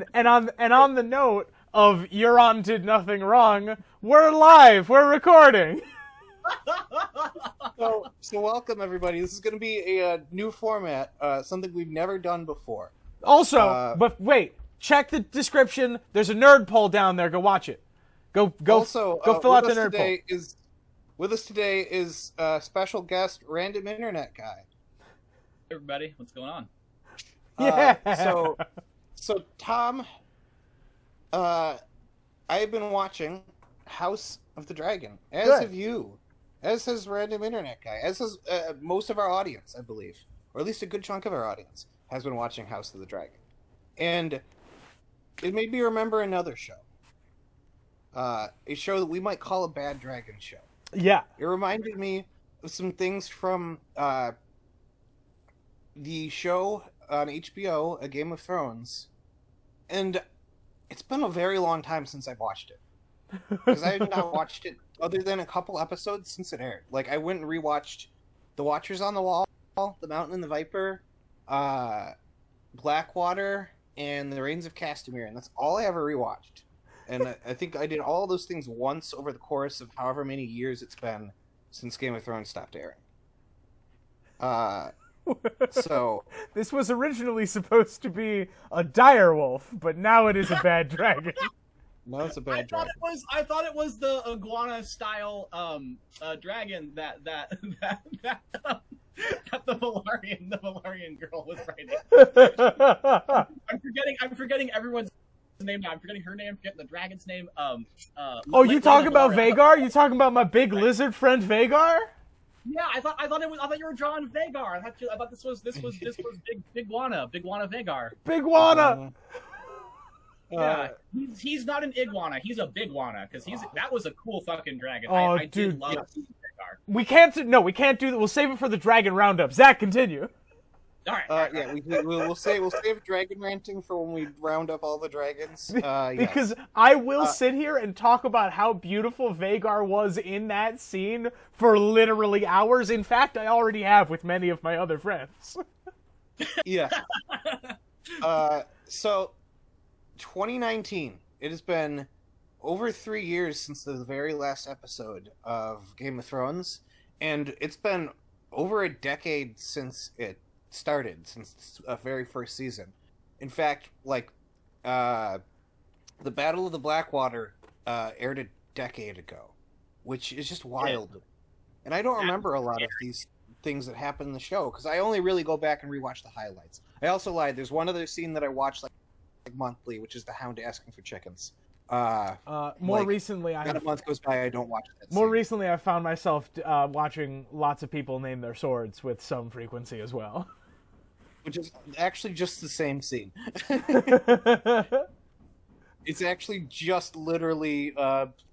on the note of Euron did nothing wrong, we're live. We're recording. So welcome everybody. This is going to be a new format, something we've never done before. Also, but wait, check the description. There's a nerd poll down there. Go watch it. Go fill out the nerd poll. With us today is special guest, random internet guy. Hey everybody, what's going on? Yeah. So Tom, I've been watching House of the Dragon, as have you, as has random internet guy, as has most of our audience, I believe, or at least a good chunk of our audience has been watching House of the Dragon, and it made me remember another show, a show that we might call a bad dragon show. Yeah, it reminded me of some things from the show on HBO, A Game of Thrones, and it's been a very long time since I've watched it. Because I have not watched it other than a couple episodes since it aired. Like, I went and rewatched The Watchers on the Wall, The Mountain and the Viper, Blackwater, and The Reigns of Castamere, and that's all I ever rewatched. And I think I did all those things once over the course of however many years it's been since Game of Thrones stopped airing. So this was originally supposed to be a direwolf, but now it is a bad dragon. No, it's a bad dragon. I thought it was the iguana style dragon that the Valarian girl was writing. I'm forgetting everyone's name now. I'm forgetting her name. I'm forgetting the dragon's name. You talking about Vhagar? You talking about my big lizard friend Vhagar? Yeah, I thought you were drawing Vhagar. I thought this was Big Guana Vhagar. Big Guana. Yeah, he's not an iguana. He's a big guana because that was a cool fucking dragon. Oh, I dude, did love Vhagar. We can't do that. We'll save it for the dragon roundup. Zach, continue. All right. We'll save dragon ranting for when we round up all the dragons. Because yes. I will sit here and talk about how beautiful Vhagar was in that scene for literally hours. In fact, I already have with many of my other friends. Yeah. So 2019. It has been over 3 years since the very last episode of Game of Thrones, and it's been over a decade since it started, since the very first season. In fact, the Battle of the Blackwater aired a decade ago, which is just wild. Yeah. And I don't remember a lot of these things that happen in the show, because I only really go back and rewatch the highlights. I also lied. There's one other scene that I watch like monthly, which is the Hound asking for chickens. Recently, a month goes by, I don't watch that scene. More recently, I found myself watching lots of people name their swords with some frequency as well. Which is actually just the same scene. It's actually just literally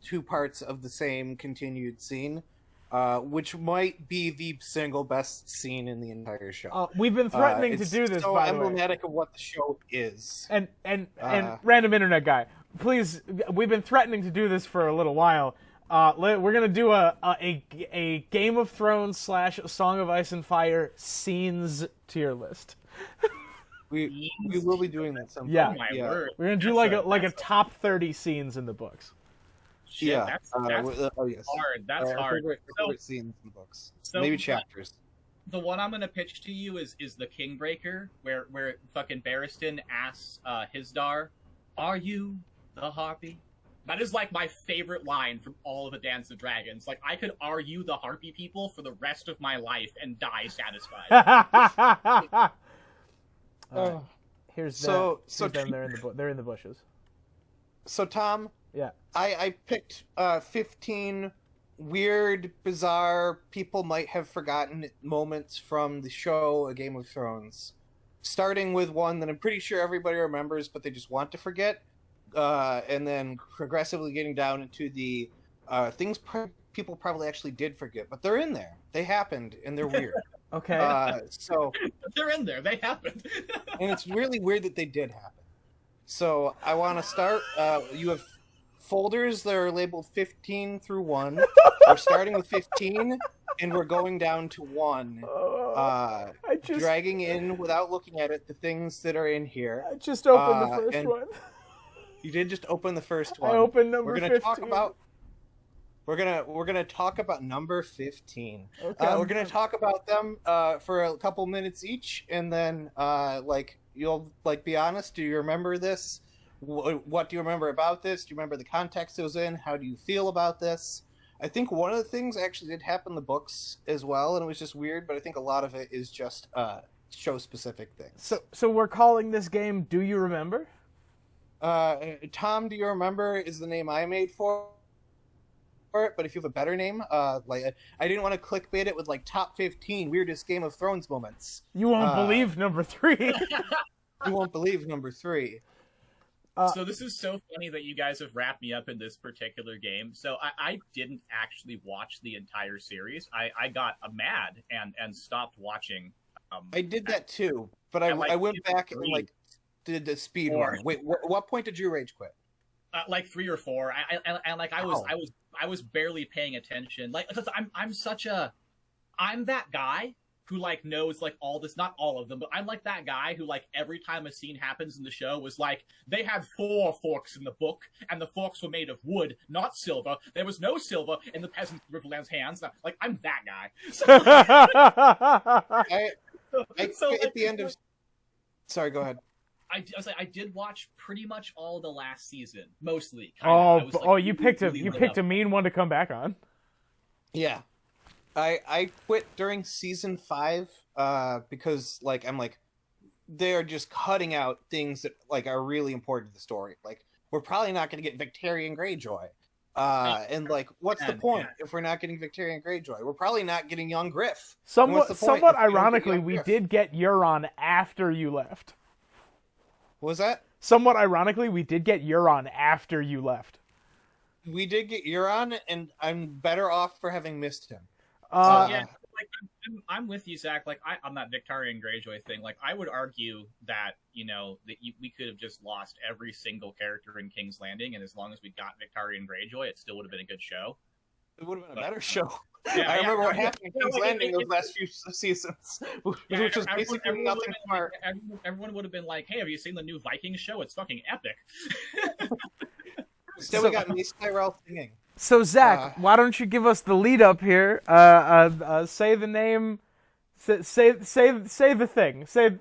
2 parts of the same continued scene, which might be the single best scene in the entire show. We've been threatening to do this, so by the way. emblematic of what the show is. And random internet guy, please, we've been threatening to do this for a little while. We're gonna do a Game of Thrones / Song of Ice and Fire scenes tier list. We will be doing that sometime. Yeah, Word. We're gonna do like a top 30 scenes in the books. Shit, yeah, that's yes. hard. That's hard. Favorite scenes in the books. So maybe chapters. The one I'm gonna pitch to you is the Kingbreaker, where fucking Barristan asks Hisdar, "Are you the harpy?" That is like my favorite line from all of the Dance of Dragons. Like, I could argue the harpy people for the rest of my life and die satisfied. Here's them. They're in the bushes. So Tom, yeah, I picked 15 weird, bizarre, people might have forgotten moments from the show A Game of Thrones. Starting with one that I'm pretty sure everybody remembers, but they just want to forget. And then progressively getting down into the things people probably actually did forget, but they're in there. They happened, and they're weird. Okay. So they're in there. They happened. And it's really weird that they did happen. So I want to start. You have folders that are labeled 15 through 1. We're starting with 15, and we're going down to 1. Dragging in, without looking at it, the things that are in here. I just opened the first one. You did just open the first one. I opened number 15. We're gonna talk about number 15. Okay. We're gonna talk about them for a couple minutes each, and then you'll be honest. Do you remember this? What do you remember about this? Do you remember the context it was in? How do you feel about this? I think one of the things actually did happen in the books as well, and it was just weird. But I think a lot of it is just show specific things. So we're calling this game "Do You Remember?" Tom, do you remember? Is the name I made for it, but if you have a better name, I didn't want to clickbait it with top 15 weirdest Game of Thrones moments. You won't believe number 3. You won't believe number 3. So this is so funny that you guys have wrapped me up in this particular game. So I didn't actually watch the entire series. I got mad and stopped watching. I did that too, but I went back and did the speed run. Wait, what point did you rage quit? 3 or 4. I was barely paying attention. I'm that guy who knows all this, not all of them, but I'm that guy who every time a scene happens in the show was they had 4 forks in the book and the forks were made of wood, not silver. There was no silver in the peasant Riverland's hands. I'm that guy. At the end of... Sorry, go ahead. I did watch pretty much all of the last season, mostly. You picked a mean one to come back on. Yeah. I quit during season 5 because they're just cutting out things that are really important to the story. We're probably not going to get Victorian Greyjoy. What's the point if we're not getting Victorian Greyjoy? We're probably not getting young Griff. Somewhat ironically, we did get Euron after you left. What was that? Somewhat ironically, we did get Euron after you left. We did get Euron, and I'm better off for having missed him. I'm with you, Zach. On that Victorian Greyjoy thing, I would argue that we could have just lost every single character in King's Landing, and as long as we got Victorian Greyjoy, it still would have been a good show. It would have been a better show. I remember what happened in King's Landing those last few seasons, which was basically nothing smart. Everyone would have been like, "Hey, have you seen the new Viking show? It's fucking epic." Still, we got Mace Tyrell singing. So Zach, why don't you give us the lead up here? Say the name. Say the thing. Say.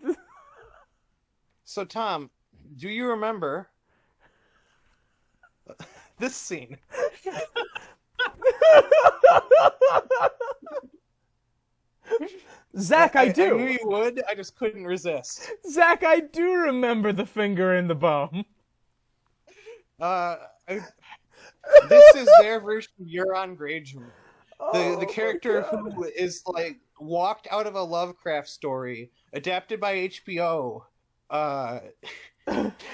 So Tom, do you remember this scene? Zach, I do. I knew you would. I just couldn't resist. Zach, I do remember the finger in the bum. This is their version of Euron Greyjoy. The character who is walked out of a Lovecraft story adapted by HBO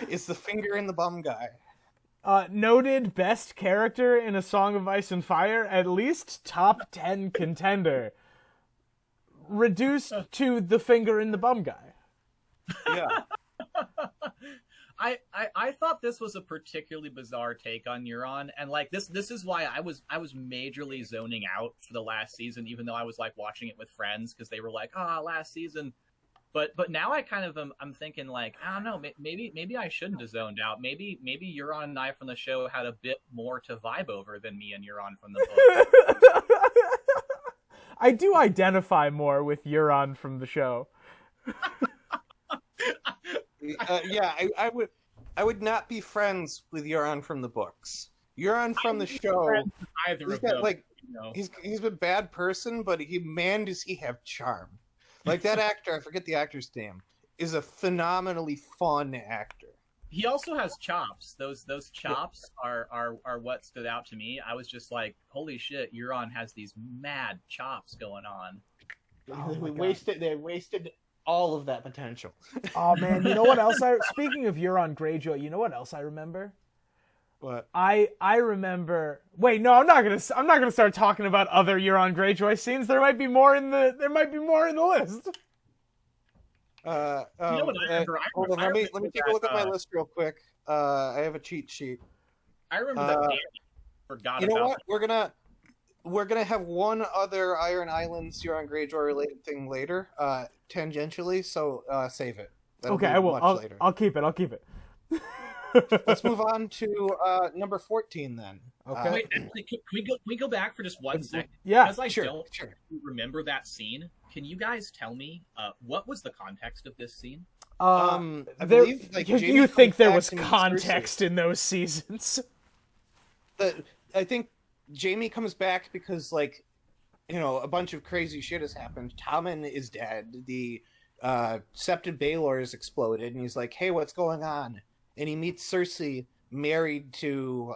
is the finger in the bum guy. Noted best character in A Song of Ice and Fire, at least top 10 contender. Reduced to the finger in the bum guy. Yeah. I thought this was a particularly bizarre take on Euron, and this is why I was majorly zoning out for the last season, even though I was watching it with friends because they were last season. But now I kind of I'm thinking I don't know, maybe I shouldn't have zoned out. Maybe Euron and I from the show had a bit more to vibe over than me and Euron from the book. I do identify more with Euron from the show. I would not be friends with Euron from the books. Euron from the show, he's a bad person, but does he have charm. That actor, I forget the actor's name, is a phenomenally fun actor. He also has chops. Those chops are what stood out to me. I was just holy shit, Euron has these mad chops going on. They wasted all of that potential. Oh man, you know what else speaking of Euron Greyjoy, you know what else I remember? What? I remember. Wait, no, I'm not gonna start talking about other Euron Greyjoy scenes. There might be more in the list. You know what I remember? Let me take a look at my list real quick. I have a cheat sheet. I remember that Danny forgot. You know what? we're gonna have one other Iron Islands Euron Greyjoy related thing later, tangentially. So save it. That'll Okay, be I will. much later. I'll keep it. Let's move on to number 14 then. Okay. Wait, actually, can we go back for just 1 second? Yeah, Because I sure, don't sure. remember that scene. Can you guys tell me what was the context of this scene? I there, believe, like, Jaime you think comes there back was and meets context in those seasons? I think Jaime comes back because, like, you know, a bunch of crazy shit has happened. Tommen is dead. The Septon Baelor is exploded, and he's like, "Hey, what's going on?" And he meets Cersei, married to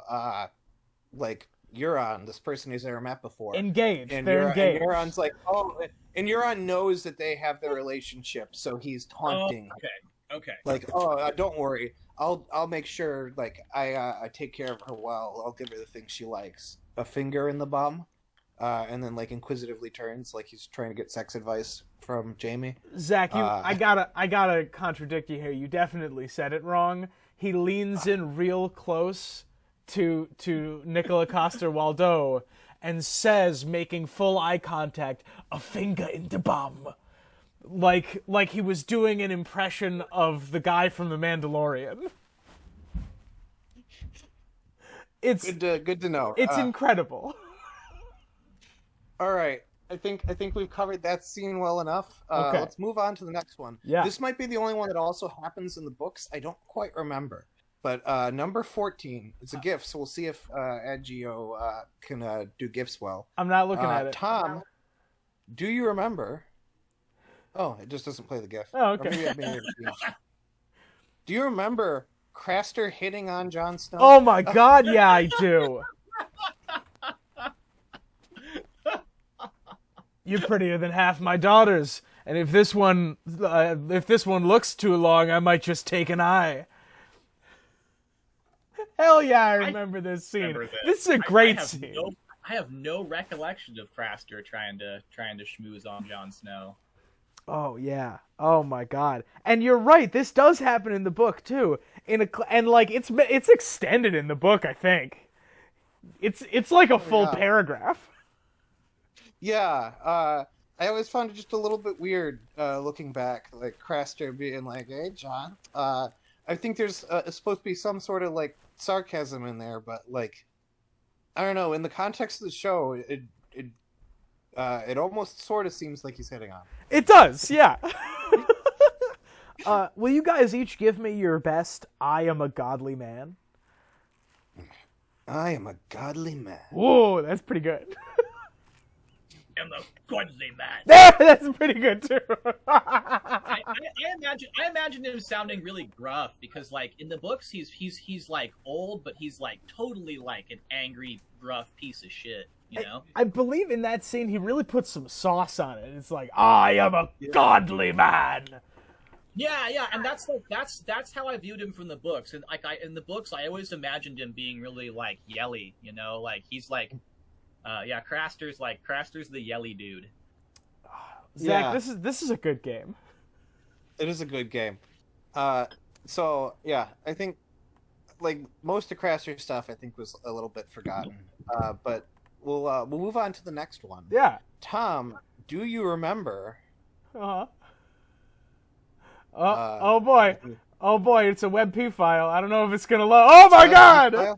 like Euron, this person he's never met before. Engaged. And They're engaged. And Euron's like, "Oh," and Euron knows that they have their relationship, so he's taunting. Okay. Like, "Oh, don't worry. I'll make sure, like, I take care of her well. I'll give her the things she likes." A finger in the bum, and then, like, inquisitively turns, like he's trying to get sex advice from Jaime. Zach, I gotta contradict you here. You definitely said it wrong. He leans in real close to Nicola Coster-Waldau and says, making full eye contact, "A finger in the bum." Like he was doing an impression of the guy from The Mandalorian. It's good to know. It's incredible. All right, I think we've covered that scene well enough. Okay. Let's move on to the next one. Yeah. This might be the only one that also happens in the books. I don't quite remember. But number 14, it's a GIF, so we'll see if Ed Geo can do GIFs well. I'm not looking at it. Tom, do you remember? Oh, it just doesn't play the GIF. Oh, Or okay. maybe I made it a GIF. Do you remember Craster hitting on Jon Snow? Oh my god, yeah, I do. You're prettier than half my daughters, and if this one looks too long, I might just take an eye. Hell yeah, I remember this scene. Remember This is a great scene. I have no recollection of Craster trying to schmooze on Jon Snow. Oh yeah. Oh my god. And you're right. This does happen in the book too. It's extended in the book. I think it's like a full paragraph. Yeah. I always found it just a little bit weird looking back, like Craster being like, "Hey, John." I think there's supposed to be some sort of like sarcasm in there, but like, I don't know. In the context of the show, it almost sort of seems like he's hitting on. It does, yeah. Will you guys each give me your best "I am a godly man"? I am a godly man. Whoa, that's pretty good. I'm a godly man. That's pretty good too. I imagine him sounding really gruff because, like, in the books, he's like old, but he's like totally like an angry, gruff piece of shit. You know? I believe in that scene he really puts some sauce on it. It's like, "I am a godly man." Yeah, and that's how I viewed him from the books. And like in the books, I always imagined him being really like yelly. You know, like he's like, Craster's the yelly dude. Zach, this is a good game. It is a good game. So yeah, I think like most of Craster's stuff I think was a little bit forgotten. But we'll move on to the next one. Yeah. Tom, do you remember? Uh-huh. Oh boy, it's a WebP file. I don't know if it's gonna load. Oh my god!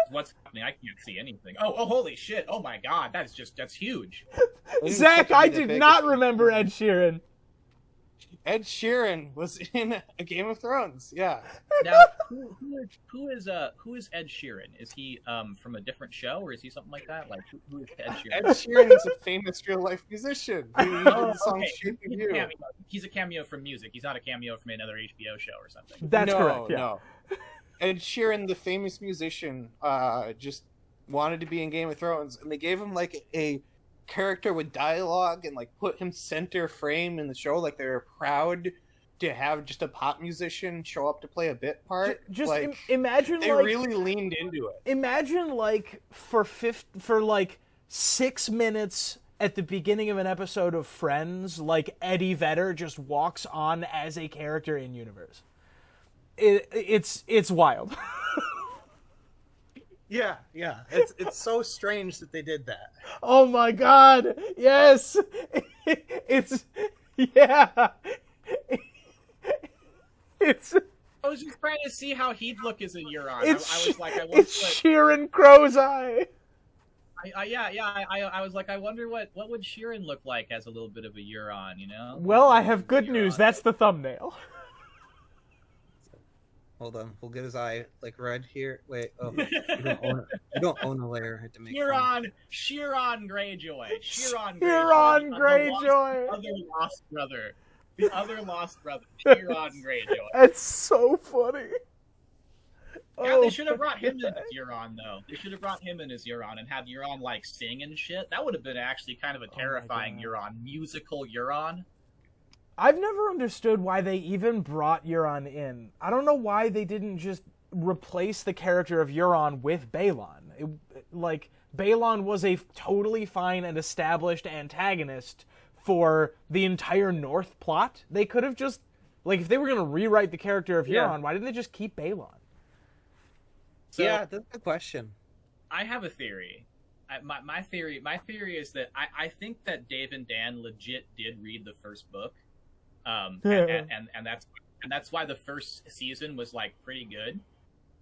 What's happening? I can't see anything. Oh, holy shit! Oh my god, that's huge. Zach, I did not remember Ed Sheeran. Ed Sheeran was in a Game of Thrones. Yeah. Now, who is Ed Sheeran? Is he from a different show, or is he something like that? Like, who is Ed Sheeran? Ed Sheeran is a famous real life musician. He did the song "Shaping You." He's a cameo from music. He's not a cameo from another HBO show or something. That's correct. Yeah. No. Ed Sheeran, the famous musician, just wanted to be in Game of Thrones, and they gave him like a character with dialogue and like put him center frame in the show. Like they're proud to have just a pop musician show up to play a bit part. Just like, imagine they like, really leaned into it. Imagine like for 6 minutes at the beginning of an episode of Friends, like Eddie Vedder just walks on as a character in universe. It's wild. Yeah, yeah. It's so strange that they did that. Oh my god! Yes! It's... Yeah! It's... I was just trying to see how he'd look as a Euron. I was like, I wonder it's Sheeran Crow's Eye! I was like, I wonder what would Sheeran look like as a little bit of a Euron, you know? Well, I have good news. That's the thumbnail. Hold on, we'll get his eye like red here. Wait, oh, you don't own a layer. I have to make Euron Greyjoy. Euron Greyjoy. The other lost brother. Euron Greyjoy. That's so funny. Yeah, they should have brought him in as Euron, though. They should have brought him in as Euron and had Euron, like, sing and shit. That would have been actually kind of a terrifying Euron. Musical Euron. I've never understood why they even brought Euron in. I don't know why they didn't just replace the character of Euron with Balon. Balon was a totally fine and established antagonist for the entire North plot. They could have just... if they were going to rewrite the character of Euron, why didn't they just keep Balon? So, yeah, that's the question. I have a theory. My theory is that I think that Dave and Dan legit did read the first book. And that's why the first season was like pretty good.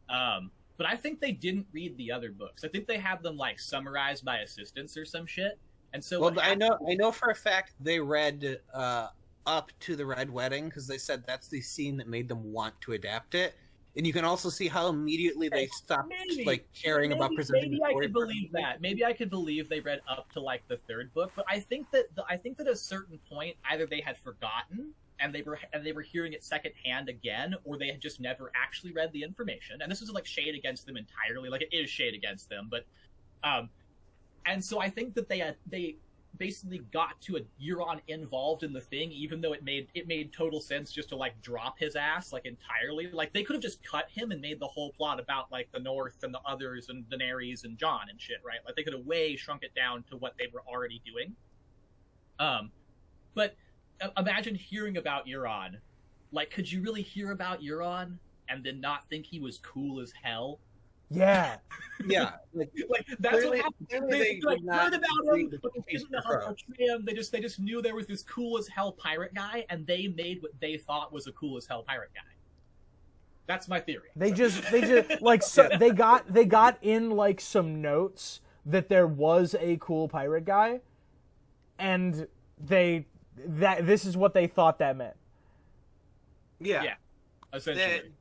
But I think they didn't read the other books. I think they had them like summarized by assistants or some shit. And so I know for a fact they read up to the Red Wedding because they said that's the scene that made them want to adapt it. And you can also see how immediately they stopped caring about presenting. Maybe I could believe that. Maybe I could believe they read up to like the third book. But I think that at a certain point, either they had forgotten and they were hearing it secondhand again, or they had just never actually read the information. And this is like shade against them entirely. Like it is shade against them, but and so I think that they basically got to a Euron involved in the thing, even though it made total sense just to like drop his ass like entirely. Like they could have just cut him and made the whole plot about like the North and the others and Daenerys and Jon and shit, right? Like they could have way shrunk it down to what they were already doing. But imagine hearing about Euron. Like, could you really hear about Euron and then not think he was cool as hell? Yeah. Yeah. Like that's what happened. They heard about him, but they didn't know how to portray him. They just knew there was this cool as hell pirate guy, and they made what they thought was a cool as hell pirate guy. That's my theory. They just like so they got in like some notes that there was a cool pirate guy, and this is what they thought that meant. Yeah. Essentially.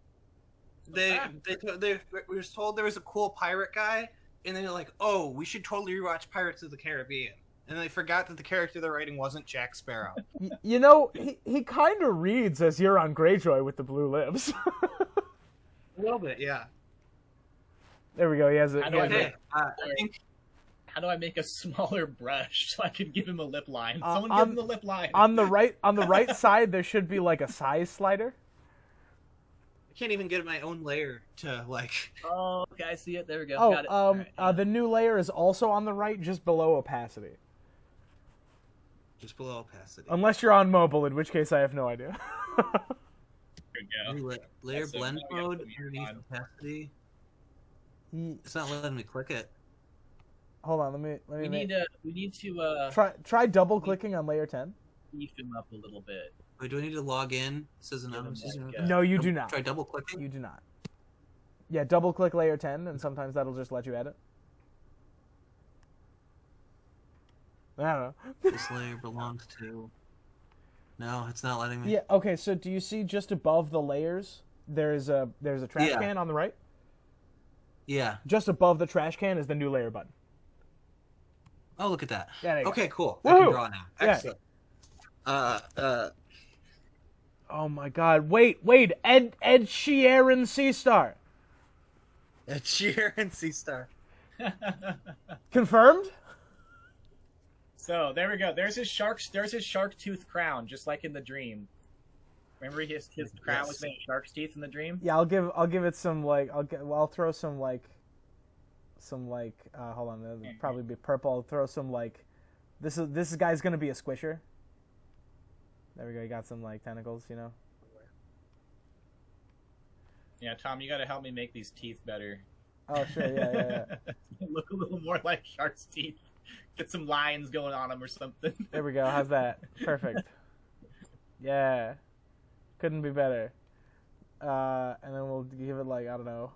They were told there was a cool pirate guy, and then they're like, "Oh, we should totally rewatch Pirates of the Caribbean." And they forgot that the character they're writing wasn't Jack Sparrow. You know, he kind of reads as Euron Greyjoy with the blue lips. A little bit, yeah. There we go. He has it. How do I make a smaller brush so I can give him a lip line? Someone give him the lip line. On the right side, there should be like a size slider. I can't even get my own layer to like. Oh, okay, I see it. There we go. Oh, got it. Right, the new layer is also on the right, just below opacity. Just below opacity. Unless you're on mobile, in which case I have no idea. There we go. Layer blend mode underneath opacity. It's not letting me click it. Hold on, let me. We need to try double clicking on layer 10. Beef him up a little bit. Wait, do I need to log in? It says anonymous. No, you do not. Try double clicking. You do not. Yeah, double click layer 10, and sometimes that'll just let you edit. I don't know. This layer belongs to. No, it's not letting me. Yeah. Okay. So, do you see just above the layers? There's a trash can on the right. Yeah. Just above the trash can is the new layer button. Oh, look at that. Yeah, okay, cool. Woo! I can draw now. Excellent. Yeah. Oh my God! Wait! Ed Sheeran C-Star. Ed Sheeran C-Star. Confirmed. So there we go. There's his shark tooth crown, just like in the dream. Remember his crown was made of shark's teeth in the dream. Yeah, I'll give it some like I'll throw some hold on, it'll probably be purple. I'll throw some like this guy's gonna be a squisher. There we go. You got some like tentacles, you know. Yeah, Tom, you got to help me make these teeth better. Oh, sure, yeah. Look a little more like shark's teeth. Get some lines going on them or something. There we go. How's that? Perfect. Yeah. Couldn't be better. And then we'll give it like, I don't know,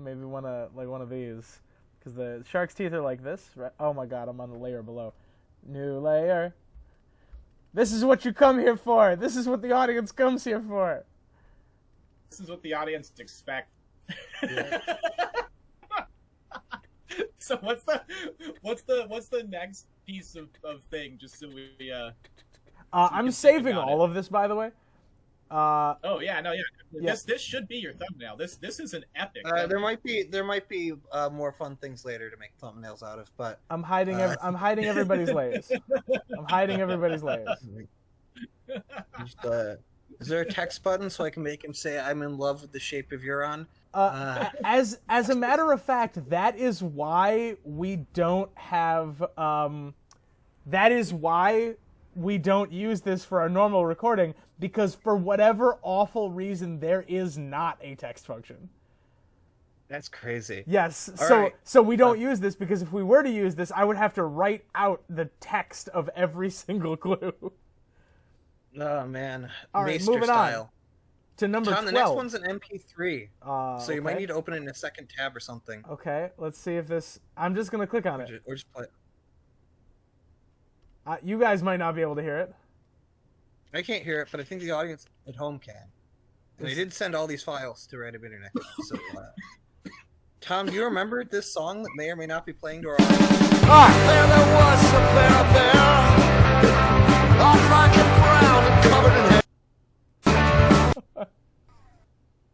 maybe one of these. Because the shark's teeth are like this, right? Oh my god, I'm on the layer below. New layer. This is what you come here for. This is what the audience comes here for. This is what the audience expect. Yeah. So what's the next piece of thing? Just so we I'm saving all of this, by the way. Oh yeah, no, yeah. This should be your thumbnail. This is an epic. There might be more fun things later to make thumbnails out of, but I'm hiding everybody's layers. I'm hiding everybody's layers. Is there a text button so I can make him say I'm in love with the shape of Euron? As a matter of fact, that is why we don't have. That is why we don't use this for our normal recording, because for whatever awful reason, there is not a text function. That's crazy. Yes, All so we don't use this, because if we were to use this, I would have to write out the text of every single clue. Oh man. All right, Maester moving style. on to number Tom, 12. the next one's an MP3, so you might okay. need to open it in a second tab or something. Okay, let's see if this. I'm just gonna click on it. Or just play it. You guys might not be able to hear it. I can't hear it, but I think the audience at home can. And I did send all these files to Random Internet. So, Tom, do you remember this song that may or may not be playing to our audience? There was a bear, all black and brown and covered in hair.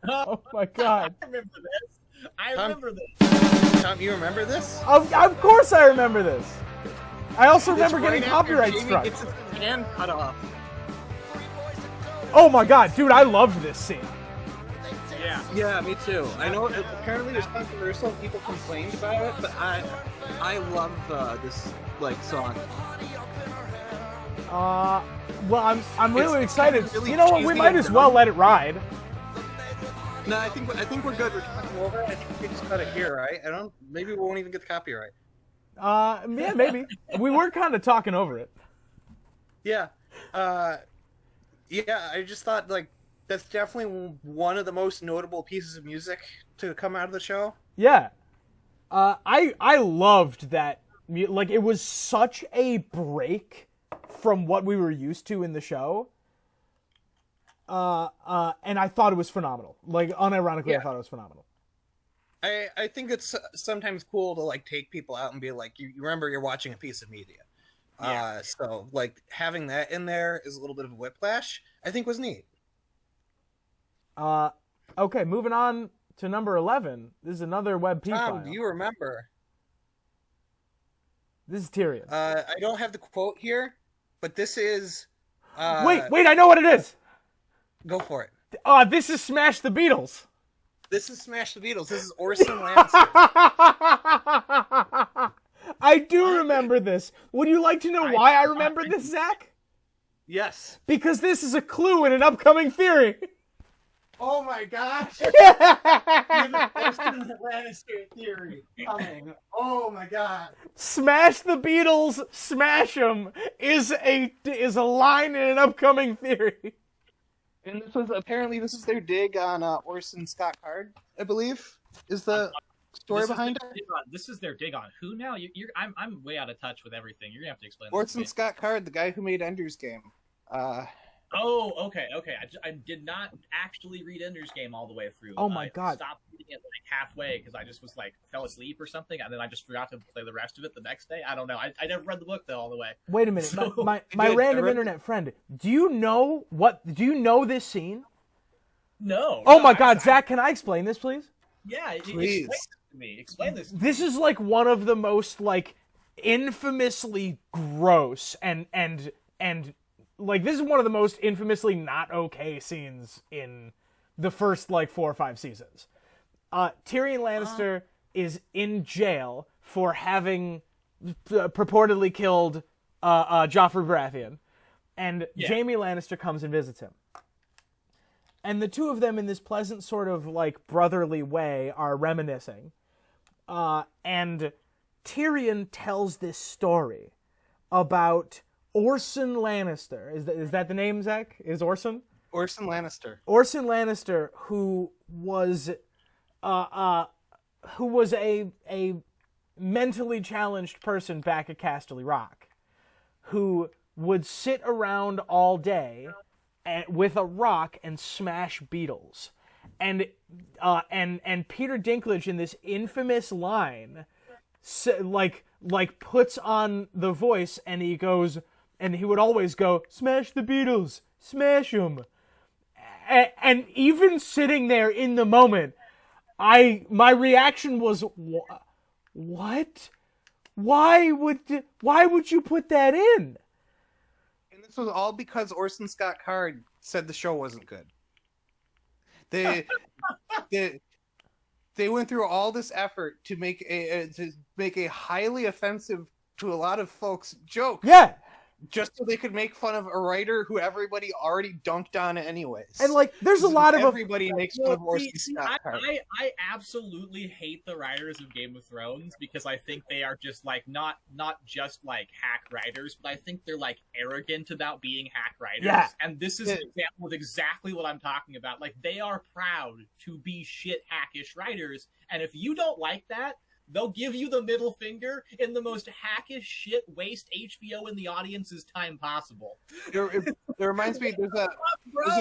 Oh my god. I remember this. Tom, you remember this? Of course I remember this. I also remember getting right after copyright Jamie struck. gets his hand cut off. Oh my god, dude, I loved this scene. Yeah, me too. I know apparently there's controversial, people complained about it, but I love this song. Well, I'm really excited. Kind of really you know what? We cheesy might and as well dumb. let it ride. No, I think we're good. We're talking over it. I think we just cut it here, right? Maybe we won't even get the copyright. Yeah, maybe. We were kind of talking over it. Yeah. Yeah, I just thought, that's definitely one of the most notable pieces of music to come out of the show. Yeah. I loved that. It was such a break from what we were used to in the show. And I thought it was phenomenal. Unironically, Yeah. I thought it was phenomenal. I think it's sometimes cool to, take people out and be like, you remember you're watching a piece of media. Yeah. So, having that in there is a little bit of a whiplash, I think was neat. Okay, moving on to number 11. This is another WebP file. Tom, do you remember? This is Tyrion. I don't have the quote here, but this is... Wait, I know what it is! Go for it. This is Smash the Beatles. This is Smash the Beatles. This is Orson Lannister. I do remember this. Would you like to know why I remember this, Zach? Yes. Because this is a clue in an upcoming theory. Oh my gosh. The Orson Lannister theory coming. Oh my god. Smash the Beatles, smash them is a line in an upcoming theory. And this is their dig on Orson Scott Card, I believe, is the story behind it. This is their dig on who now? I'm way out of touch with everything. You're gonna have to explain. Orson this to me. Scott Card, the guy who made Ender's Game. Oh, okay. I did not actually read Ender's Game all the way through. Oh my god! I stopped reading it halfway because I just was fell asleep or something, and then I just forgot to play the rest of it the next day. I don't know. I never read the book though all the way. Wait a minute, So, my random internet friend. Do you know this scene? No. Oh my god, Zach, can I explain this, please? Yeah, Please. explain this to me. Explain this. This is one of the most infamously gross and this is one of the most infamously not okay scenes in the first 4 or 5 seasons. Tyrion Lannister is in jail for having purportedly killed Joffrey Baratheon, and Jaime Lannister comes and visits him. And the two of them, in this pleasant sort of brotherly way, are reminiscing. and Tyrion tells this story about Orson Lannister. Is that the name, Zach? Is Orson? Orson Lannister. Orson Lannister, who was a mentally challenged person back at Casterly Rock, who would sit around all day with a rock and smash beetles. And Peter Dinklage in this infamous line, puts on the voice, and he goes, and he would always go, "Smash the beetles, smash them." And even sitting there in the moment, my reaction was, what? Why would you put that in? And this was all because Orson Scott Card said the show wasn't good. They went through all this effort to make a highly offensive to a lot of folks joke. Yeah. Just so they could make fun of a writer who everybody already dunked on anyways. And there's a lot of everybody makes fun of Orson Scott Card. I absolutely hate the writers of Game of Thrones because I think they are just not just hack writers, but I think they're arrogant about being hack writers. Yeah. And this is an example of exactly what I'm talking about. They are proud to be shit hackish writers, and if you don't like that, they'll give you the middle finger in the most hackish shit, waste HBO in the audience's time possible. It reminds me, there's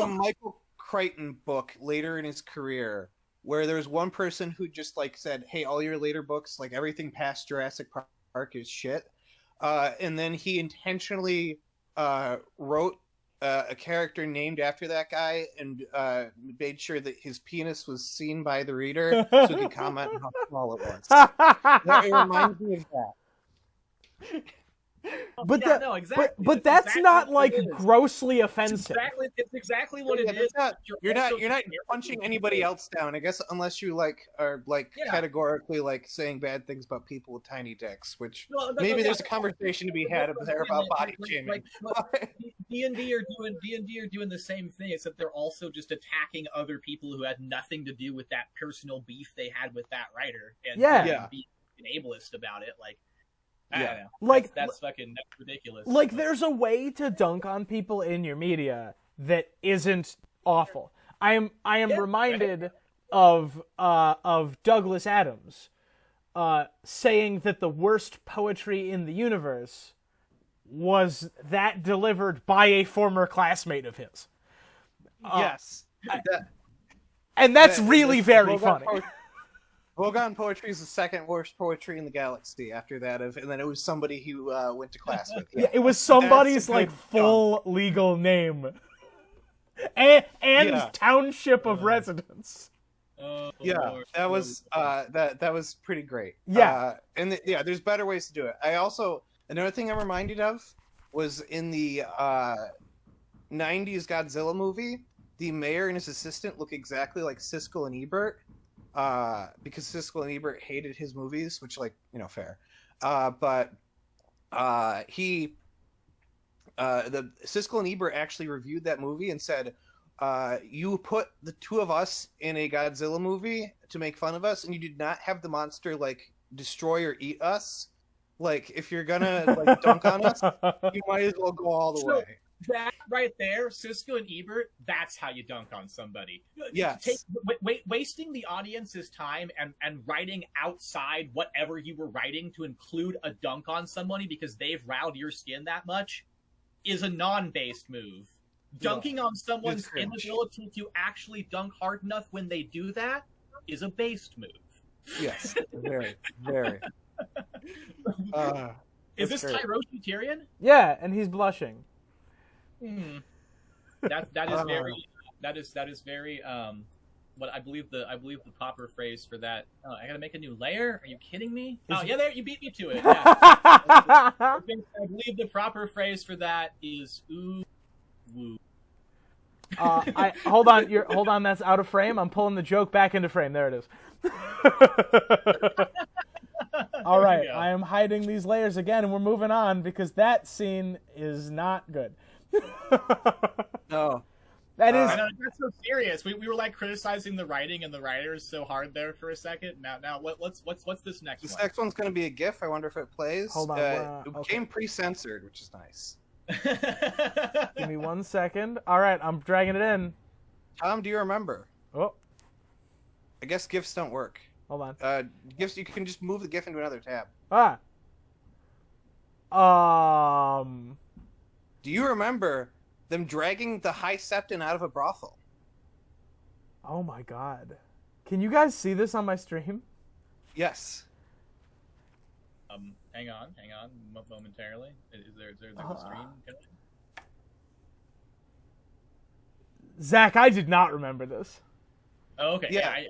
a Michael Crichton book later in his career where there's one person who just said, "Hey, all your later books, everything past Jurassic Park is shit," and then he intentionally wrote a character named after that guy and made sure that his penis was seen by the reader so he could comment on how small it was. It reminds me of that. But yeah, no, exactly. But that's exactly not grossly offensive. It's exactly what it is. You're not punching anybody else down, I guess, unless you are categorically saying bad things about people with tiny dicks, which maybe there's a conversation to be had there about body shaming. D&D are doing the same thing, except they're also just attacking other people who had nothing to do with that personal beef they had with that writer, and being ableist about it. I don't know. That's ridiculous. There's a way to dunk on people in your media that isn't awful. I am reminded of Douglas Adams saying that the worst poetry in the universe was that delivered by a former classmate of his. Yes. And that's really very funny. Vogon poetry is the second worst poetry in the galaxy after that, and then it was somebody he went to class with. Yeah, it was somebody's full legal name and township of residence. Yeah, that was pretty great. Yeah, there's better ways to do it. Another thing I'm reminded of was in the 90s Godzilla movie, the mayor and his assistant look exactly like Siskel and Ebert. Because Siskel and Ebert hated his movies, which, fair. But the Siskel and Ebert actually reviewed that movie and said, you put the two of us in a Godzilla movie to make fun of us, and you did not have the monster, destroy or eat us. If you're gonna, dunk on us, you might as well go all the way. That right there, Siskel and Ebert, that's how you dunk on somebody. Yes. Wasting the audience's time and writing outside whatever you were writing to include a dunk on somebody because they've riled your skin that much is a non-based move. Dunking on someone's inability to actually dunk hard enough when they do that is a based move. Yes, very, very. Is this Tyroshi Tyrion? Yeah, and he's blushing. That is very what I believe the proper phrase for that. Oh, I gotta make a new layer? Are you kidding me? There you beat me to it. Yeah. I believe the proper phrase for that is ooh woo. Hold on, that's out of frame. I'm pulling the joke back into frame. There it is. All right, I am hiding these layers again, and we're moving on because that scene is not good. No. That is. I know, that's so serious. We were like criticizing the writing and the writers so hard there for a second. Now what's this next one? This next one's going to be a GIF. I wonder if it plays. Hold on, it came pre-censored, which is nice. Give me 1 second. All right, I'm dragging it in. Tom, do you remember? Oh, I guess GIFs don't work. hold on. GIFs, you can just move the GIF into another tab. Do you remember them dragging the High Septon out of a brothel? Oh my God. Can you guys see this on my stream? Yes. Hang on, momentarily. Is there like a screen? Zach, I did not remember this. Oh, okay. Yeah. I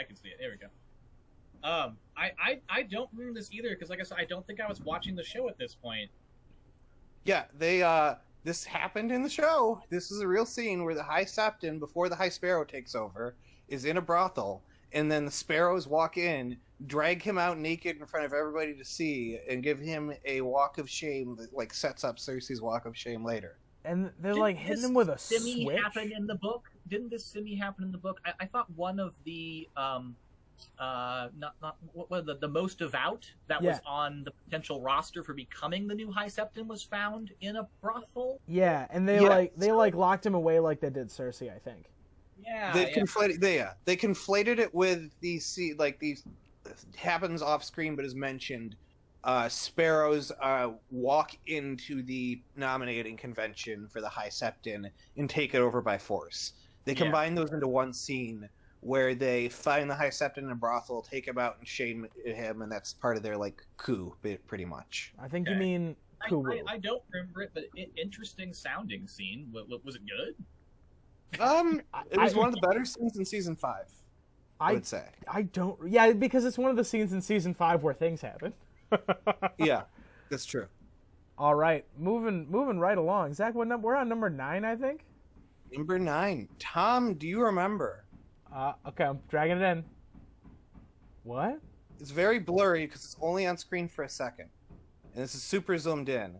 can see it. There we go. I don't remember this either because, like I said, I don't think I was watching the show at this point. Yeah, this happened in the show. This is a real scene where the High Septon, before the High Sparrow takes over, is in a brothel, and then the Sparrows walk in, drag him out naked in front of everybody to see, and give him a walk of shame that like sets up Cersei's walk of shame later. And they're Didn't like hitting him with a Simi switch. happen in the book? Didn't this Simi happen in the book? I thought one of the the most devout that was on the potential roster for becoming the new High Septon was found in a brothel. Yeah, and they locked him away like they did Cersei, I think. Yeah, They conflated it with these happens off screen but is mentioned. Sparrows walk into the nominating convention for the High Septon and take it over by force. They combine those into one scene where they find the High Septon in a brothel, take him out and shame him, and that's part of their like coup, pretty much. I think you mean coup. I don't remember it, but interesting sounding scene. Was it good? It was one of the better scenes in season 5. I would say. I don't. Yeah, because it's one of the scenes in season 5 where things happen. Yeah, that's true. All right, moving right along. Zach, we're on number 9, I think. Number 9. Tom, do you remember? Okay, I'm dragging it in. What? It's very blurry because it's only on screen for a second, and this is super zoomed in.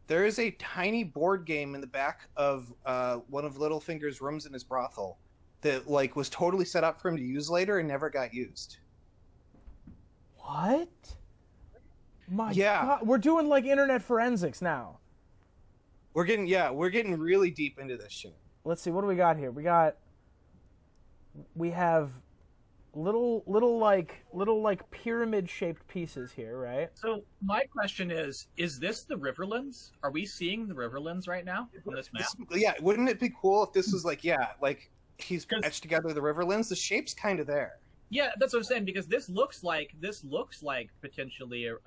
There is a tiny board game in the back of one of Littlefinger's rooms in his brothel that like was totally set up for him to use later and never got used. What? My God, we're doing like internet forensics now. We're getting really deep into this shit. Let's see, what do we got here? We have little like pyramid shaped pieces here, right? So my question is this the Riverlands? Are we seeing the Riverlands right now on this map? Wouldn't it be cool if this was like he's etched together the Riverlands? The shape's kind of there. Yeah, that's what I'm saying, because this looks like potentially a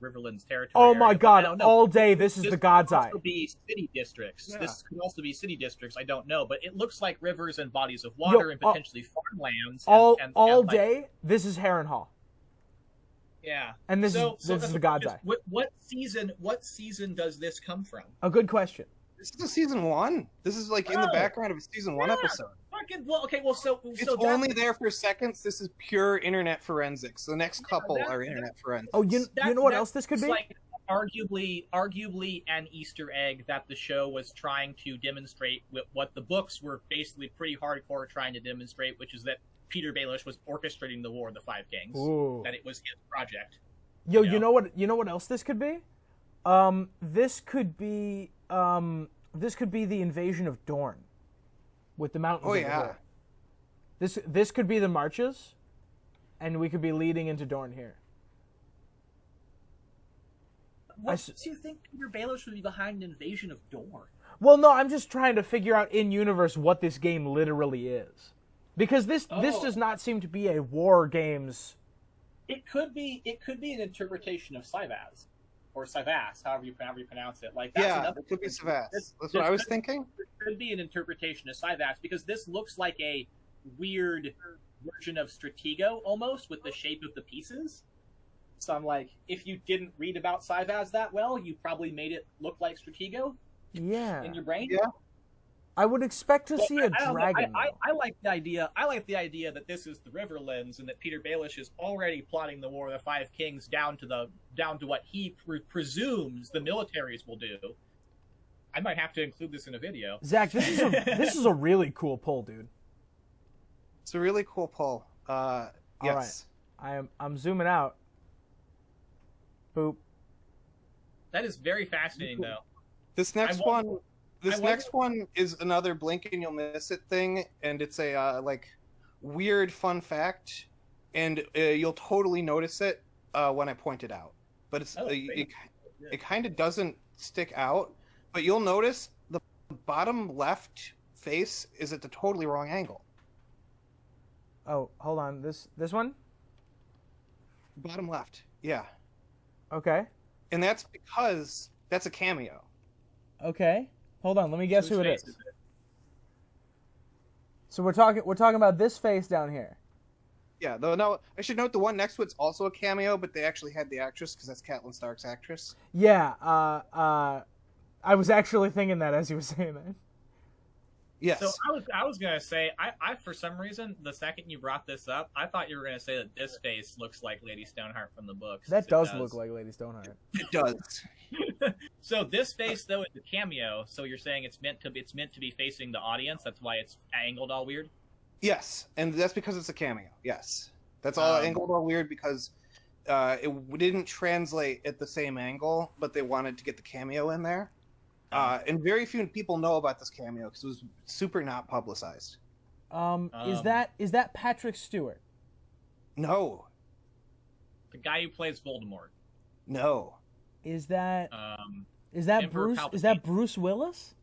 Riverlands territory. Oh my area, God! All day, this is the God's Eye. This could also be city districts. Yeah. This could also be city districts. I don't know, but it looks like rivers and bodies of water and potentially farmlands. All day, this is Harrenhal. Yeah, and this is the God's Eye. What season does this come from? A good question. This is a season 1. This is like in the background of a season 1 episode. So it's only there for seconds. This is pure internet forensics. The next couple are internet forensics. Oh, you know what else this could be? Like arguably an Easter egg that the show was trying to demonstrate what the books were basically pretty hardcore trying to demonstrate, which is that Peter Baelish was orchestrating the War of the Five Kings. Ooh. That it was his project. You know what else this could be? This could be the invasion of Dorne with the mountains. Oh yeah. This could be the marches, and we could be leading into Dorne here. What do you think Peter Baelish would be behind an invasion of Dorne? Well, no, I'm just trying to figure out in universe what this game literally is, because this does not seem to be a war games. It could be an interpretation of Syvaz. Or Savas, however you pronounce it. Like that's it could be Savas. That's what I was thinking. It could be an interpretation of Savas because this looks like a weird version of Stratego almost with the shape of the pieces. So I'm like, if you didn't read about Savas that well, you probably made it look like Stratego. Yeah. In your brain. Yeah. I would expect to see a dragon. I like the idea. I like the idea that this is the Riverlands and that Peter Baelish is already plotting the War of the Five Kings down to what he presumes the militaries will do. I might have to include this in a video. Zach, this is a really cool poll, dude. It's a really cool poll. Yes. All right. I'm zooming out. Boop. That is very fascinating, though. This next one is another blink and you'll miss it thing, and it's a weird fun fact, and you'll totally notice it when I point it out. But it kind of doesn't stick out, but you'll notice the bottom left face is at the totally wrong angle. Oh, hold on. This one? Bottom left. Yeah. Okay. And that's because that's a cameo. Okay. Hold on. Let me guess who it is. So we're talking about this face down here. Yeah, though no, I should note the one next to it's also a cameo, but they actually had the actress because that's Catelyn Stark's actress. Yeah, I was actually thinking that as you were saying that. Yes. So I was gonna say I for some reason the second you brought this up, I thought you were gonna say that this face looks like Lady Stoneheart from the books. That does look like Lady Stoneheart. It does. So this face though is a cameo. So you're saying it's meant to be facing the audience. That's why it's angled all weird. Yes, and that's because it's a cameo. Yes, that's all angled all weird because it didn't translate at the same angle, but they wanted to get the cameo in there. And very few people know about this cameo because it was super not publicized. Is that Patrick Stewart? No. The guy who plays Voldemort. No. Is that Emperor Bruce? Palpatine. Is that Bruce Willis?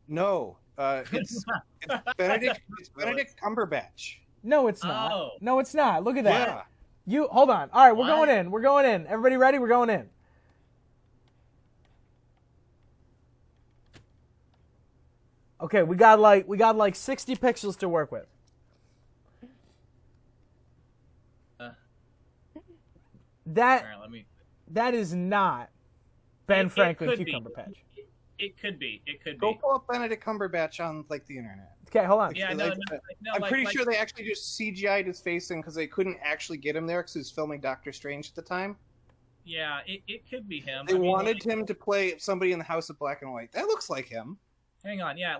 No. It's Benedict Cumberbatch. No, it's not. Oh. No, it's not. Look at that. Yeah. You hold on. All right, we're What? going in. We're going in. Everybody ready? We're going in. Okay, we got like 60 pixels to work with. That All right, let me. that is not Ben Franklin could be. Cucumber Patch. It could be. It could Go be. pull up Benedict Cumberbatch on the internet. Okay, hold on. Yeah, I'm pretty sure they actually just CGI'd his face in because they couldn't actually get him there because he was filming Doctor Strange at the time. Yeah, it could be him. They wanted him to play somebody in the House of Black and White. That looks like him. Hang on, yeah,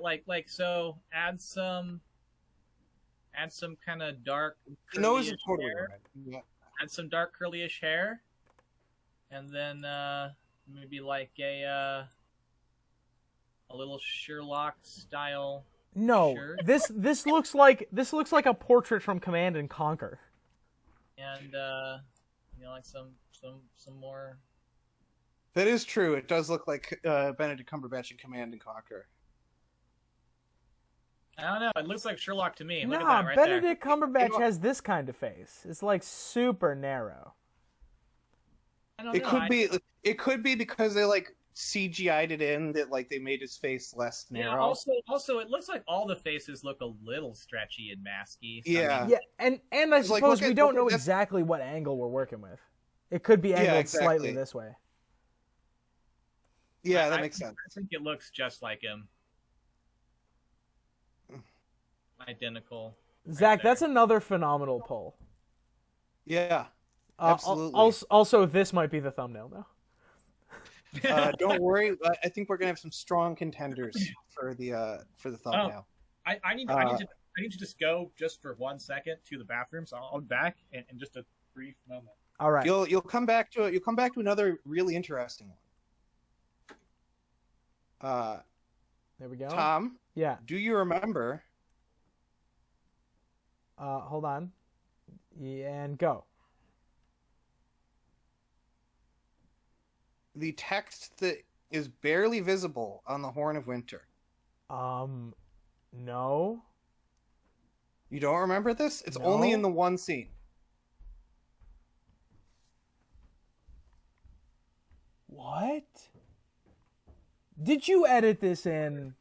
so add some kind of dark. The nose is curly-ish totally hair. red. Yeah. Add some dark curly-ish hair, and then maybe like a little Sherlock style. No, shirt. this looks like a portrait from Command and Conquer. And like some more. That is true. It does look like Benedict Cumberbatch in Command and Conquer. I don't know. It looks like Sherlock to me. Look at Nah, that right Benedict Cumberbatch has this kind of face. It's like super narrow. there. I don't It know. It could be because they like CGI'd it in that like they made his face less Yeah. narrow. Also, it looks like all the faces look a little stretchy and masky. So, Yeah. I mean, Yeah, and I It's like, suppose look we at- don't look at know this- exactly what angle we're working with. It could be angled exactly. slightly this way. Yeah, that I makes think- sense. I think it looks just like him. Identical. Zach, there. that's another phenomenal poll. Yeah, absolutely. Also, this might be the thumbnail now. Don't worry. I think we're gonna have some strong contenders for the thumbnail. I need to just go just for 1 second to the bathroom, so I'll be back in just a brief moment. All right. You'll come back to it. You'll come back to another really interesting one. There we go. Tom, Yeah. do you remember? Hold on. Yeah, and go. The text that is barely visible on the Horn of Winter. No. You don't remember this? It's No. only in the one scene. What? Did you edit this in?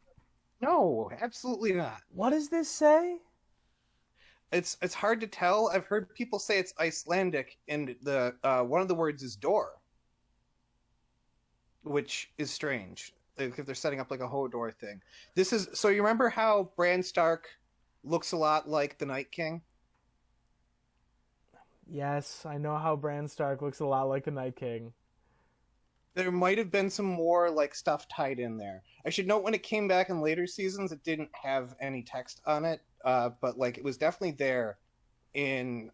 No, absolutely not. What does this say? It's hard to tell. I've heard people say it's Icelandic, and the one of the words is door, which is strange. Like if they're setting up like a Hodor thing. This is so. You remember how Bran Stark looks a lot like the Night King? Yes, I know how Bran Stark looks a lot like the Night King. there might have been some more like stuff tied in there. I should note when it came back in later seasons, it didn't have any text on it, but like it was definitely there in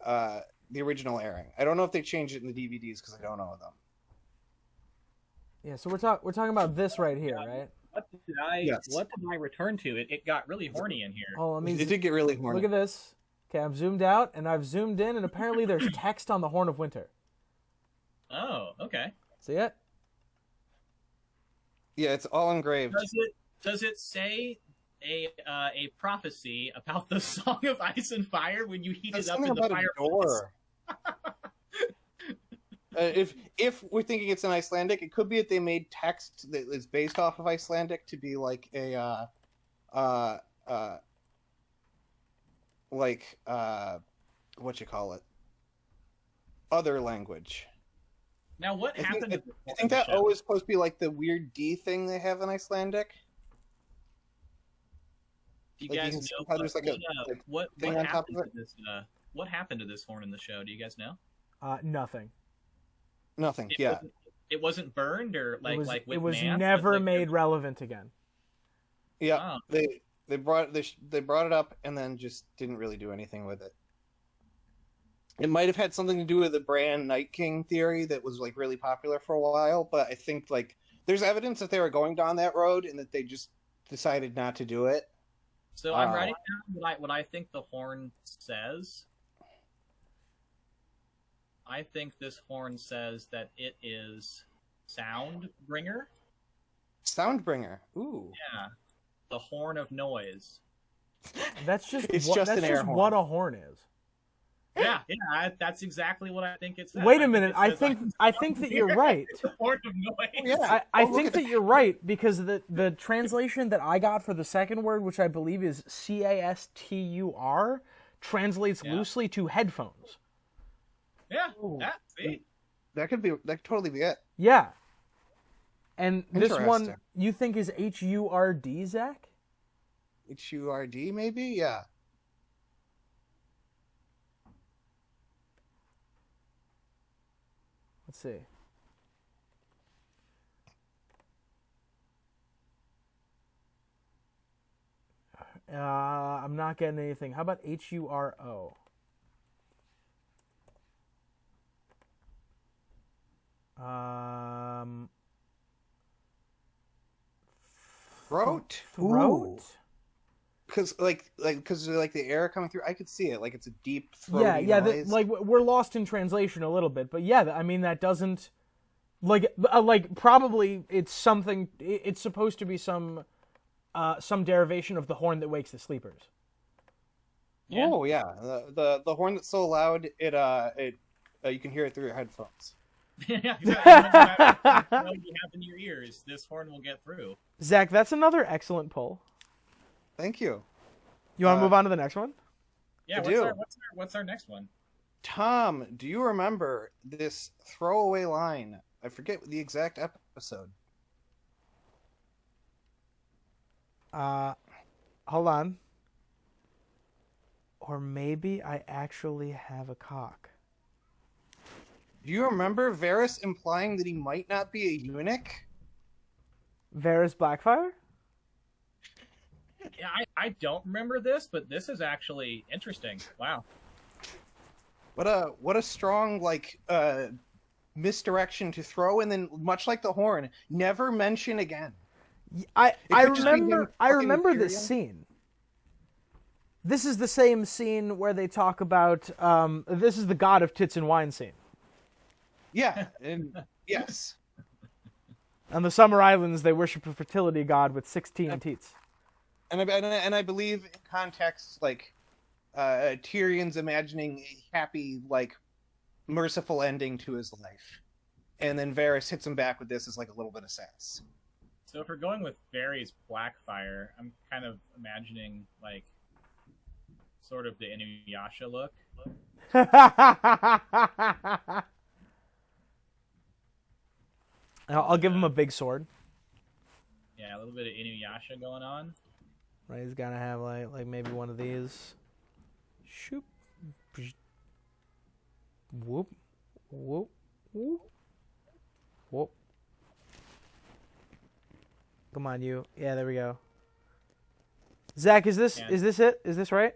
the original airing. I don't know if they changed it in the DVDs because I don't know them. Yeah, so we're talking about this right here, right? What did I return to? It got really horny in here. Oh, let me It did get really horny. look at this. Okay, I've zoomed out and I've zoomed in, and apparently there's text on the Horn of Winter. Oh, okay. See it? Yeah, it's all engraved. Does it say a prophecy about the Song of Ice and Fire when you heat it up in the fireplace? If we're thinking it's an Icelandic, it could be that they made text that is based off of Icelandic to be like a what you call it, other language. Now, what happened? I think that O is supposed to be like the weird D thing they have in Icelandic. Do you guys know what happened to this? What happened to this horn in the show? Do you guys know? Nothing. Nothing. It wasn't burned, or it was never made relevant again. Yeah, oh. They brought it up and then just didn't really do anything with it. It might have had something to do with the Bran Night King theory that was like really popular for a while, but I think like there's evidence that they were going down that road and that they just decided not to do it. So I'm writing down what I think the horn says. I think this horn says that it is sound bringer. Sound bringer. Ooh. Yeah. The horn of noise. That's just horn. What a horn is. Yeah, that's exactly what I think it says. Wait a minute, I think that you're right. The horn of noise. Yeah, I think that you're right, because the translation that I got for the second word, which I believe is castur, translates loosely to headphones. Yeah, see? That could totally be it. Yeah. And this one, you think is HURD, Zach? HURD, maybe? Yeah. Let's see. I'm not getting anything. How about HURO? Throat. Throat. Because the air coming through, I could see it. Like it's a deep throaty noise. Like we're lost in translation a little bit, but yeah, I mean that doesn't like probably it's something. It's supposed to be some derivation of the horn that wakes the sleepers. Yeah. Oh yeah, the horn that's so loud it you can hear it through your headphones. Yeah, exactly. What you have in your ears, this horn will get through. Zach, that's another excellent pull. Thank you. You want to move on to the next one? Yeah, what's our next one? Tom, do you remember this throwaway line? I forget the exact episode. Hold on. Or maybe I actually have a cock. Do you remember Varys implying that he might not be a eunuch? Varys Blackfire? Yeah, I don't remember this, but this is actually interesting. Wow. What a strong misdirection to throw, and then much like the horn, never mention again. I remember this scene. This is the same scene where they talk about this is the god of tits and wine scene. Yeah, and yes. On the Summer Islands, they worship a fertility god with 16 teats. And I believe in context, Tyrion's imagining a happy, merciful ending to his life. And then Varys hits him back with this as, a little bit of sass. So if we're going with Varys Blackfire, I'm kind of imagining, sort of the Inuyasha look. I'll give him a big sword. Yeah, a little bit of Inuyasha going on. Right, he's gotta have like maybe one of these. Shoop. Whoop. Whoop. Whoop. Whoop. Come on, you. Yeah, there we go. Zach, is this it? Is this right?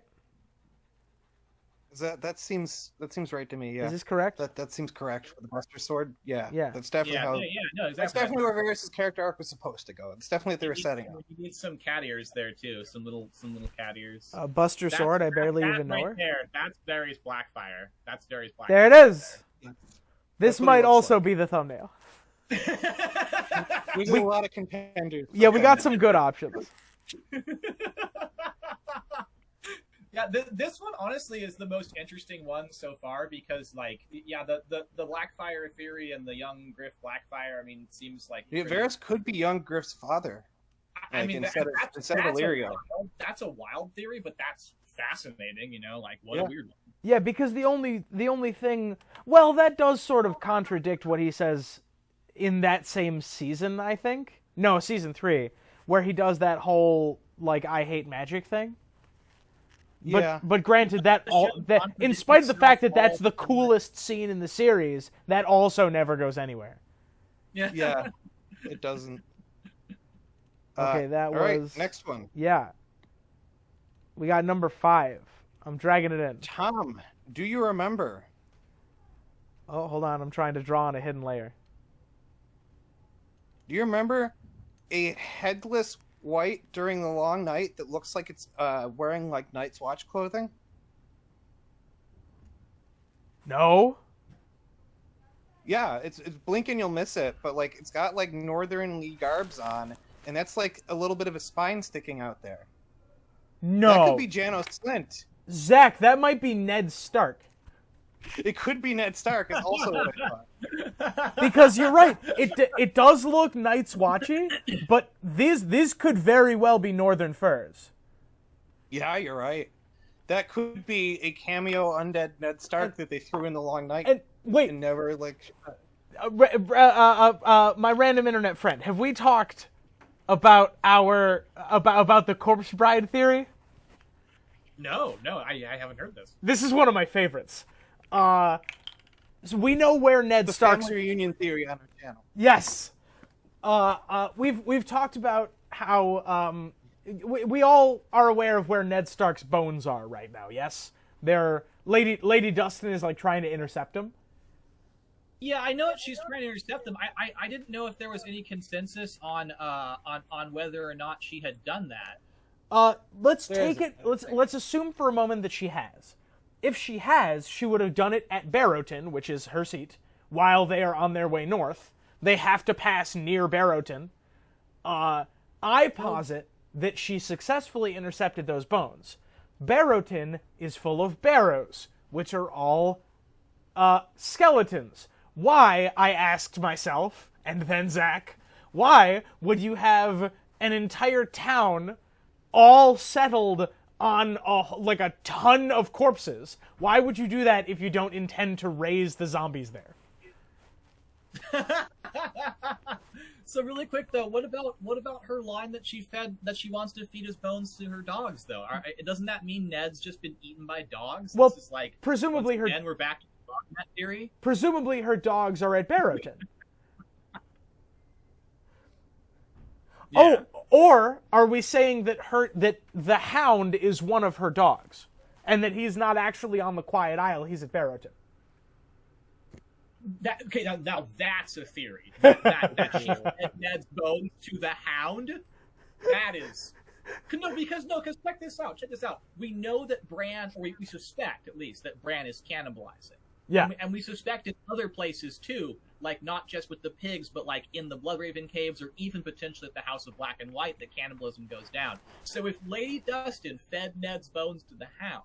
That seems right to me. Yeah. Is this correct? That seems correct for the Buster Sword. Yeah. Yeah. That's definitely how. Yeah, no, exactly. That's definitely where Varys' character arc was supposed to go. It's definitely what they were setting up. You need some cat ears there too. Some little cat ears. Buster Sword. I barely even know her. There, that's Varys Blackfire. That's Varys Blackfire. There it is. This That's what might it looks also like. be the thumbnail. There's a lot of contenders. Yeah, we got some good options. Yeah, this one honestly is the most interesting one so far because, like, yeah, the Blackfire theory and the young Griff Blackfire. I mean, it seems like Varys could be young Griff's father. I mean, instead of Illyrio. That's a wild theory, but that's fascinating. You know, like what a weird one. Yeah, because the only thing, well, that does sort of contradict what he says in that same season, I think. No, season 3, where he does that whole like I hate magic thing. But granted, that in spite of the fact that that's the coolest scene in the series, that also never goes anywhere. Yeah, it doesn't. Okay, that all was right, next one. Yeah, we got number 5. I'm dragging it in. Tom, do you remember? Oh, hold on. I'm trying to draw on a hidden layer. Do you remember a headless white during the long night that looks like it's wearing like Night's Watch clothing? No. Yeah, it's blink and you'll miss it, but like it's got like northernly garbs on, and that's like a little bit of a spine sticking out there. No. That could be Janos Slint. Zach, that might be Ned Stark. It could be Ned Stark. Is also what I thought. Because you're right. It does look Night's Watchy, but this could very well be Northern Furs. Yeah, you're right. That could be a cameo undead Ned Stark that they threw in the long night. And wait, and never like. My random internet friend, have we talked about about the corpse bride theory? No, I haven't heard this. This is one of my favorites. So we know where Ned Stark's family reunion theory on our channel. Yes. We've talked about how we all are aware of where Ned Stark's bones are right now. Yes, they're Lady Dustin is like trying to intercept them. Yeah, I know that she's trying to intercept them. I didn't know if there was any consensus on whether or not she had done that. Let's assume for a moment that she has. If she has, she would have done it at Barrowton, which is her seat, while they are on their way north. They have to pass near Barrowton. I posit that she successfully intercepted those bones. Barrowton is full of barrows, which are all skeletons. Why, I asked myself, and then Zach, why would you have an entire town all settled on a ton of corpses? Why would you do that if you don't intend to raise the zombies there? So really quick though, what about her line that she wants to feed his bones to her dogs though? Doesn't that mean Ned's just been eaten by dogs? Well, this is like presumably and we're back to that theory. Presumably her dogs are at Barrowton. Yeah. Oh, or are we saying that the Hound is one of her dogs, and that he's not actually on the Quiet Isle? He's at Barrowton. Okay, now that's a theory. That she fed Ned's bones to the Hound. That is because check this out. We know that Bran, or we suspect at least that Bran is cannibalizing. Yeah, and we suspect in other places too, like not just with the pigs, but like in the Bloodraven caves, or even potentially at the House of Black and White, that cannibalism goes down. So if Lady Dustin fed Ned's bones to the Hound,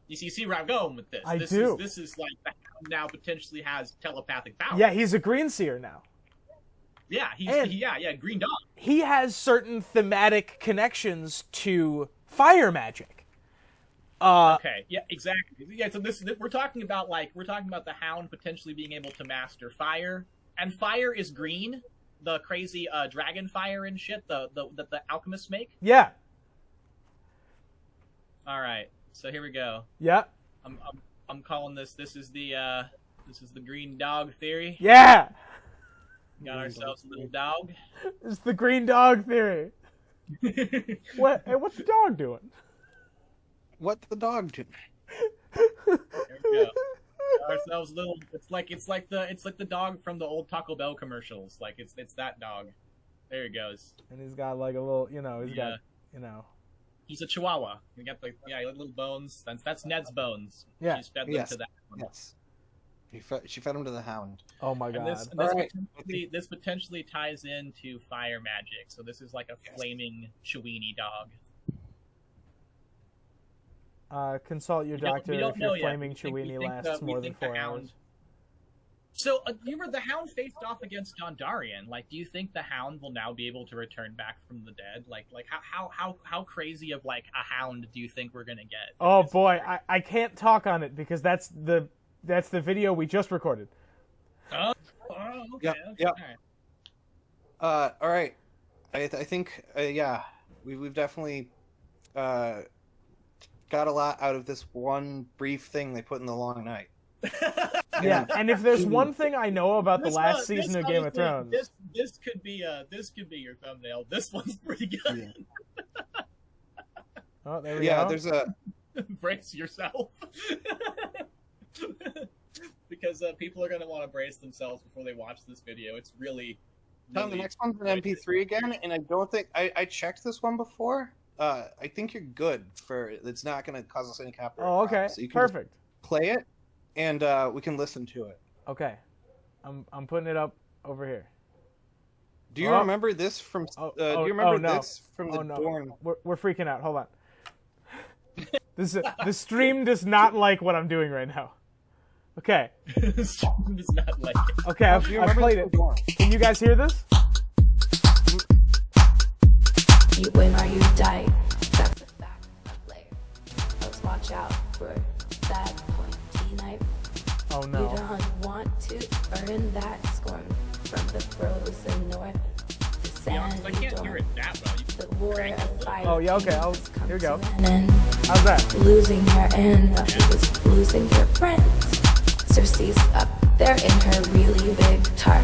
you see where I'm going with this. I this do. This is like the Hound now potentially has telepathic powers. Yeah, he's a green seer now. Yeah, green dog. He has certain thematic connections to fire magic. Okay, yeah, exactly. Yeah, so we're talking about the Hound potentially being able to master fire, and fire is green, the crazy dragon fire and shit that the alchemists make. Yeah. All right, so here we go. Yeah. I'm calling this. This is the green dog theory. Yeah. Got ourselves a little dog. It's the green dog theory. What? Hey, what's the dog doing? What the dog do? There we go. Got ourselves a little. It's like the dog from the old Taco Bell commercials. Like it's that dog. There he goes. And he's got like a little, got. He's a Chihuahua. You got little bones. That's Ned's bones. Yeah. She's fed them to that one. Yes. She fed him to the Hound. Oh my god. This potentially ties into fire magic. So this is like a flaming Chewini dog. Consult your doctor if your flaming Chewini lasts lasts more than 4 hours. So, you remember the Hound faced off against Dondarrion. Like, do you think the Hound will now be able to return back from the dead? Like how crazy of like a Hound do you think we're gonna get? Oh boy, I can't talk on it because that's the video we just recorded. Oh, okay. Yep. All right. I think we've definitely got a lot out of this one brief thing they put in the long night. Yeah, and if there's one thing I know about the last season of Game of Thrones, this could be your thumbnail. This one's pretty good. Yeah. Oh, there we go. There's a brace yourself. Because people are going to want to brace themselves before they watch this video. It's really Tom, the next one's an MP3 again, and I don't think I checked this one before. I think you're good for it's not going to cause us any copyright. Oh, okay, so you can perfect. Play it, and we can listen to it. Okay, I'm putting it up over here. Do you remember this from? Do you remember this from the Dorn? We're freaking out. Hold on. The stream does not like what I'm doing right now. Okay. The stream does not like it. Okay, I've played it. Can you guys hear this? You win or you die. That's a fact of life. Let's watch out for that pointy knife. Oh no. You don't want to earn that scorn from the frozen north. The sandy I can't hear it that well. The war of fire. Oh yeah, okay. Here we go. How's that? Losing your end, she was losing your friends. Cersei's up there in her really big tart.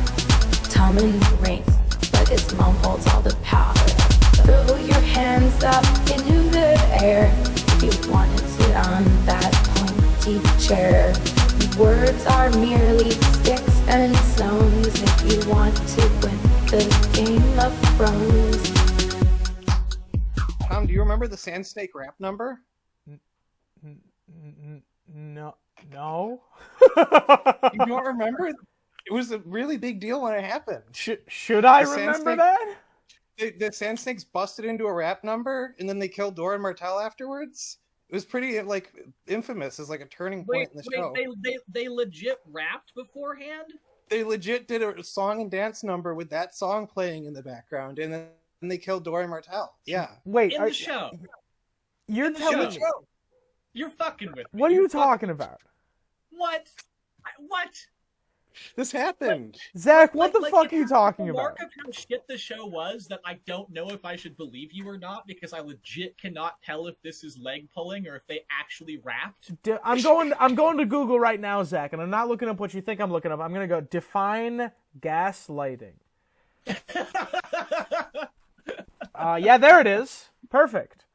Tommen reigns, but his mom holds all the power. Throw your hands up into the air if you want to sit on that pointy chair. Words are merely sticks and stones if you want to win the Game of Thrones. Tom, do you remember the Sand Snake rap number? No. You don't remember? It was a really big deal when it happened. Should I remember that? The Sand Snakes busted into a rap number, and then they killed Doran Martell afterwards. It was pretty infamous as a turning point in the show. They legit rapped beforehand? They legit did a song and dance number with that song playing in the background, and then they killed Doran Martell. Yeah. Wait, in the show. You're telling me? You're fucking with me. What are you talking about? What? This happened. Zach, what the fuck are you talking about? The mark of how shit the show was that I don't know if I should believe you or not because I legit cannot tell if this is leg pulling or if they actually rapped. I'm going to Google right now, Zach, and I'm not looking up what you think I'm looking up. I'm going to go define gaslighting. Yeah, there it is. Perfect.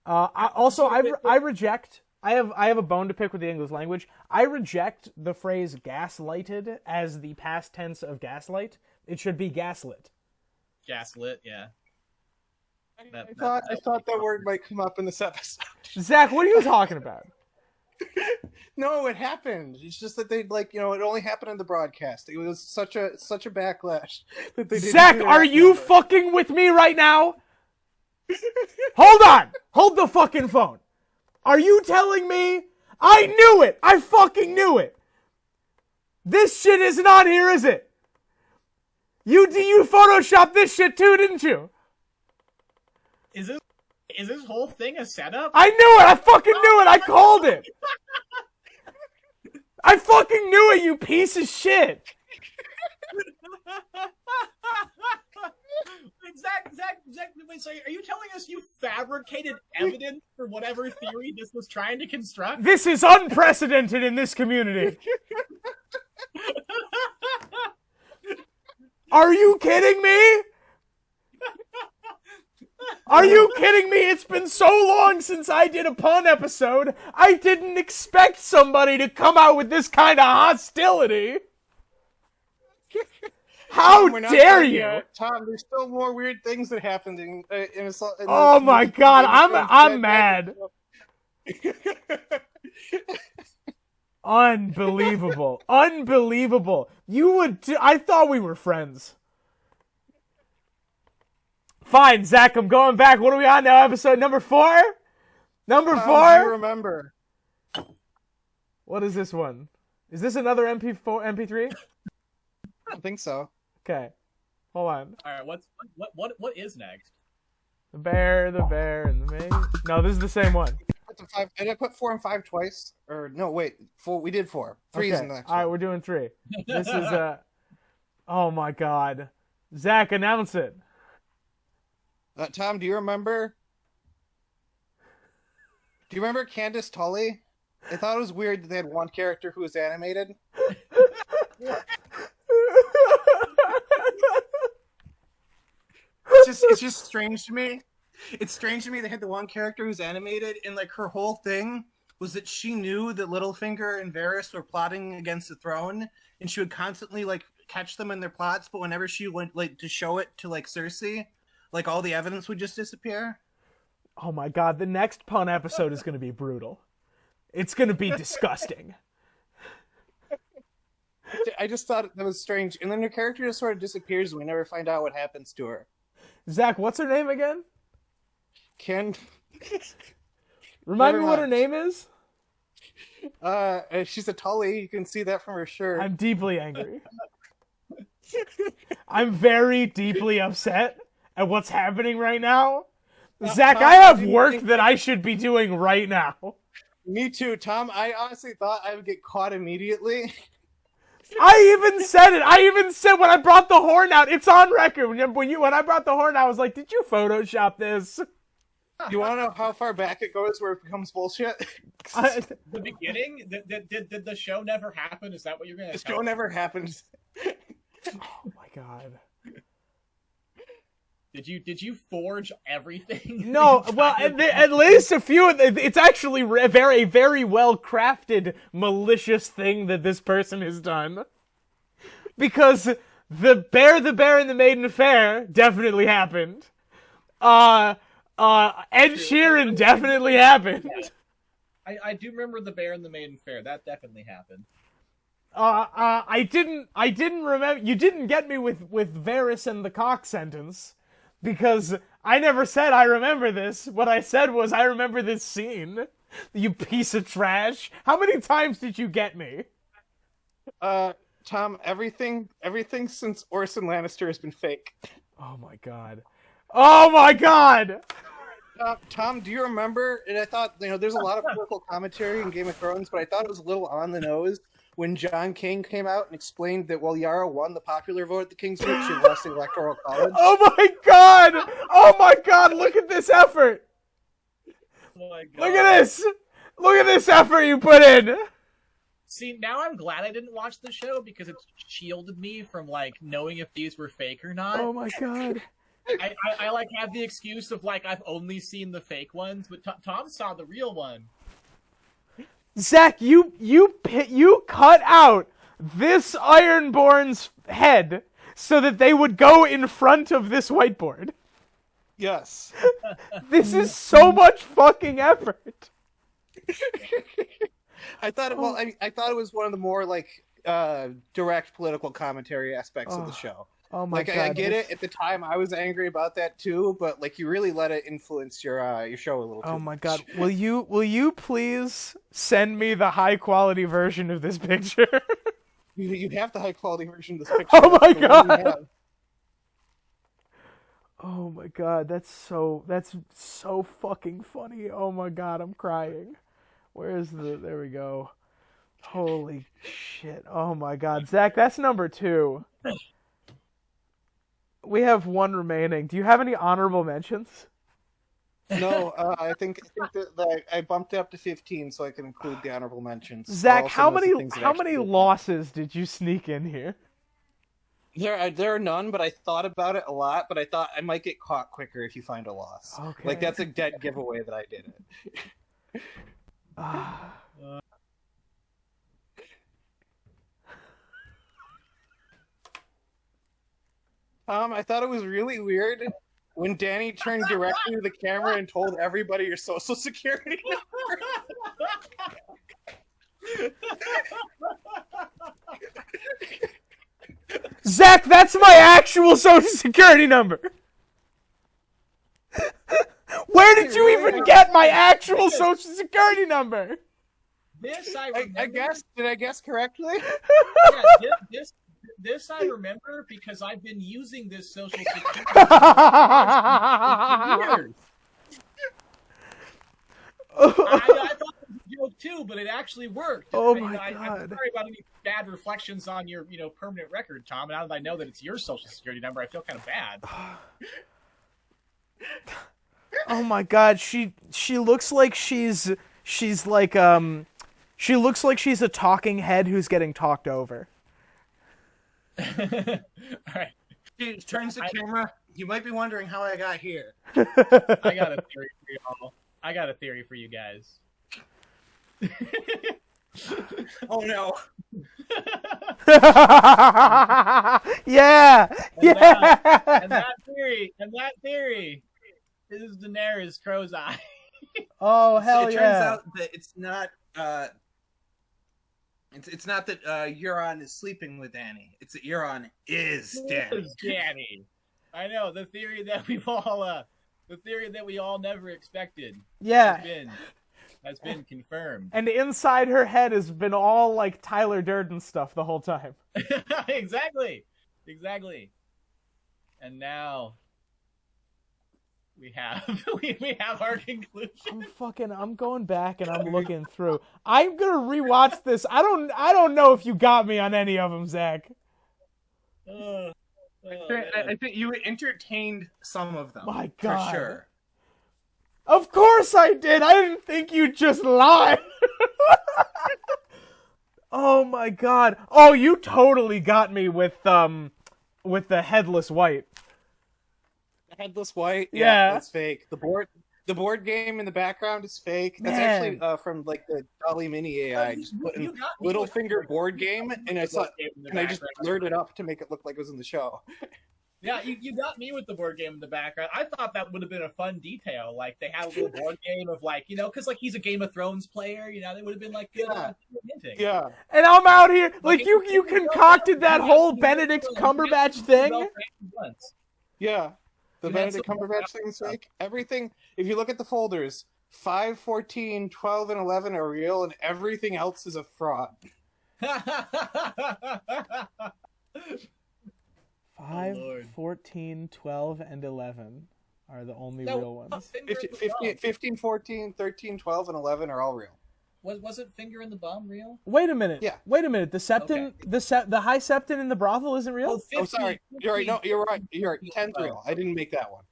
I reject. I have a bone to pick with the English language. I reject the phrase gaslighted as the past tense of gaslight. It should be gaslit. Gaslit, yeah. I thought that word might come up in this episode. Zach, what are you talking about? No, it happened. It's just that they it only happened in the broadcast. It was such a backlash that they didn't. Zach, are you fucking with me right now? Hold on. Hold the fucking phone. Are you telling me? I knew it. I fucking knew it. This shit is not here, is it? You photoshopped this shit too, didn't you? Is this whole thing a setup? I knew it. I fucking knew it. I called it. I fucking knew it, you piece of shit. Zach, wait, so are you telling us you fabricated evidence for whatever theory this was trying to construct? This is unprecedented in this community. Are you kidding me? Are you kidding me? It's been so long since I did a pun episode. I didn't expect somebody to come out with this kind of hostility. How dare you? Tom, there's still more weird things that happened in oh my god, I'm mad. Unbelievable. Unbelievable. I thought we were friends. Fine, Zach, I'm going back. What are we on now? Episode number 4? Number 4? Do you remember? What is this one? Is this another MP3? I don't think so. Okay. Hold on. All right, what is next? The bear, and the maid. No, this is the same one. Did I put 4 and 5 twice? Or no, wait, 4. We did 4. 3 is in the next one. All right, we're doing 3. This is oh my god, Zach, announce it. Tom, do you remember? Do you remember Candace Tully? I thought it was weird that they had one character who was animated. It's just strange to me. It's strange to me they had the one character who's animated, and like her whole thing was that she knew that Littlefinger and Varys were plotting against the throne, and she would constantly like catch them in their plots. But whenever she went like to show it to like Cersei, like all the evidence would just disappear. Oh my god, the next pun episode is going to be brutal. It's going to be disgusting. I just thought that was strange, and then her character just sort of disappears, and we never find out what happens to her. Zach, what's her name again? Remind me what her name is? She's a Tully. You can see that from her shirt. I'm deeply angry. I'm very deeply upset at what's happening right now. Zach, I have work that I should be doing right now. Me too, Tom. I honestly thought I would get caught immediately. I even said it. I even said when I brought the horn out, it's on record. When I brought the horn out, I was like, did you Photoshop this? You want to know how far back it goes where it becomes bullshit? The beginning? Did the show never happen? Is that what you're going to tell me? The show never happened. Oh my god. Did you forge everything? No, well, at least a few. It's actually a very, very well crafted, malicious thing that this person has done. Because the bear, and the maiden fair definitely happened. Ed Sheeran definitely happened. I do remember the bear and the maiden fair. That definitely happened. I didn't remember. You didn't get me with Varys and the cock sentence. Because I never said I remember this. What I said was I remember this scene. You piece of trash. How many times did you get me? Tom, everything since Orson Lannister has been fake. Oh my god. Oh my god! Tom, do you remember? And I thought, there's a lot of political commentary in Game of Thrones, but I thought it was a little on the nose when John King came out and explained that while Yara won the popular vote at the King's Vote, she lost the Electoral College. Oh my god! Oh my god, look at this effort! Oh my god. Look at this! Look at this effort you put in! See, now I'm glad I didn't watch the show because it shielded me from, like, knowing if these were fake or not. Oh my god. I like, have the excuse of, like, I've only seen the fake ones, but Tom saw the real one. Zach, you cut out this Ironborn's head so that they would go in front of this whiteboard. Yes. This is so much fucking effort. I thought it was one of the more like direct political commentary aspects of the show. Oh my god! I get it. At the time, I was angry about that too, but like you really let it influence your show a little. Oh my god! Will you please send me the high quality version of this picture? You have the high quality version of this picture. Oh my god! Oh my god! That's so fucking funny. Oh my god! I'm crying. Where's there we go. Holy shit! Oh my god, Zach, that's number 2. We have 1 remaining. Do you have any honorable mentions? No, I think that I bumped it up to 15 so I can include the honorable mentions. Zach, how many losses did you sneak in here? There are none, but I thought about it a lot. But I thought I might get caught quicker if you find a loss. Okay. Like that's a dead giveaway that I did it. I thought it was really weird when Danny turned directly to the camera and told everybody your social security number. Zach, that's my actual social security number. Where did you even get my actual social security number? This I remember. Did I guess correctly? Yeah, this I remember because I've been using this social security for years. I thought it was a joke too, but it actually worked. Oh my I'm God. sorry about any bad reflections on your, permanent record, Tom. And now that I know that it's your social security number, I feel kind of bad. Oh my God, she looks like she's like she looks like she's a talking head who's getting talked over. All right. She turns the camera. You might be wondering how I got here. I got a theory for y'all. I got a theory for you guys. Oh no. Yeah. And that theory is Daenerys Crow's Eye. Oh hell It turns out that it's not. It's not that Euron is sleeping with Dany. It's that Euron is Dany. Danny. I know the theory that we all never expected. Yeah. Has been confirmed. And inside her head has been all like Tyler Durden stuff the whole time. Exactly. And now we have our conclusion. I'm going back and I'm looking through. I'm gonna rewatch this. I don't know if you got me on any of them, Zach. I think you entertained some of them. My God. For sure. Of course I did. I didn't think you'd just lie. Oh my God. Oh, you totally got me with the headless white. Headless white. Yeah. That's fake. The board game in the background is fake. That's Man. actually from like the Dolly Mini AI. Just put in Littlefinger board game, and I just blurred it up to make it look like it was in the show. Yeah, you got me with the board game in the background. I thought that would have been a fun detail. Like they had a little board game of like, because like he's a Game of Thrones player. They would have been like good. Yeah. And I'm out here like you concocted that whole Benedict Cumberbatch thing. Yeah. The Benedict Cumberbatch thing is fake. Everything, if you look at the folders, 5, 14, 12, and 11 are real, and everything else is a fraud. 5, 14, 12, and 11 are the only real ones. 15, 14, 13, 12, and 11 are all real. Wasn't Finger in the Bum real? Wait a minute. Yeah. Wait a minute. The Septon, the high Septon in the brothel isn't real? 15, sorry. You're right. No, you're right. 10's real. I didn't make that one.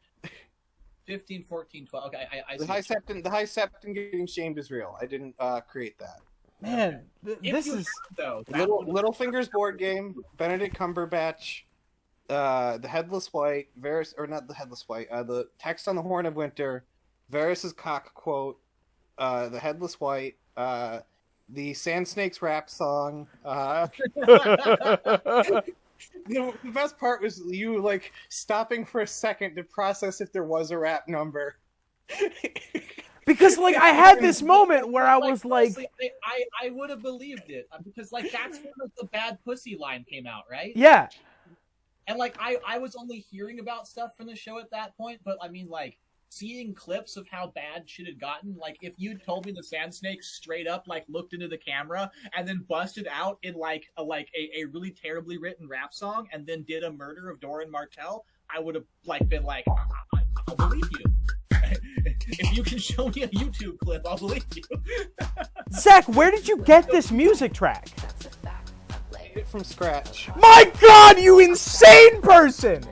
15, 14, 12. Okay, I the high Septon getting shamed is real. I didn't create that. Man, this is Littlefinger's board game. Benedict Cumberbatch. The Headless White. Varys, or not the Headless White. The text on the Horn of Winter. Varys' cock quote. The Headless White. The Sand Snakes rap song. The best part was you like stopping for a second to process if there was a rap number. because like I had this moment where I was like, I would have believed it because like that's when like, the Bad Pussy line came out, right? Yeah. And like I was only hearing about stuff from the show at that point, but I mean like seeing clips of how bad shit had gotten, like if you'd told me the Sand Snakes straight up like looked into the camera and then busted out in like a really terribly written rap song and then did a murder of Doran Martell, I would have like been like, I'll believe you. If you can show me a YouTube clip, I'll believe you. Zach, where did you get this music track? Made it from scratch. My God, you insane person!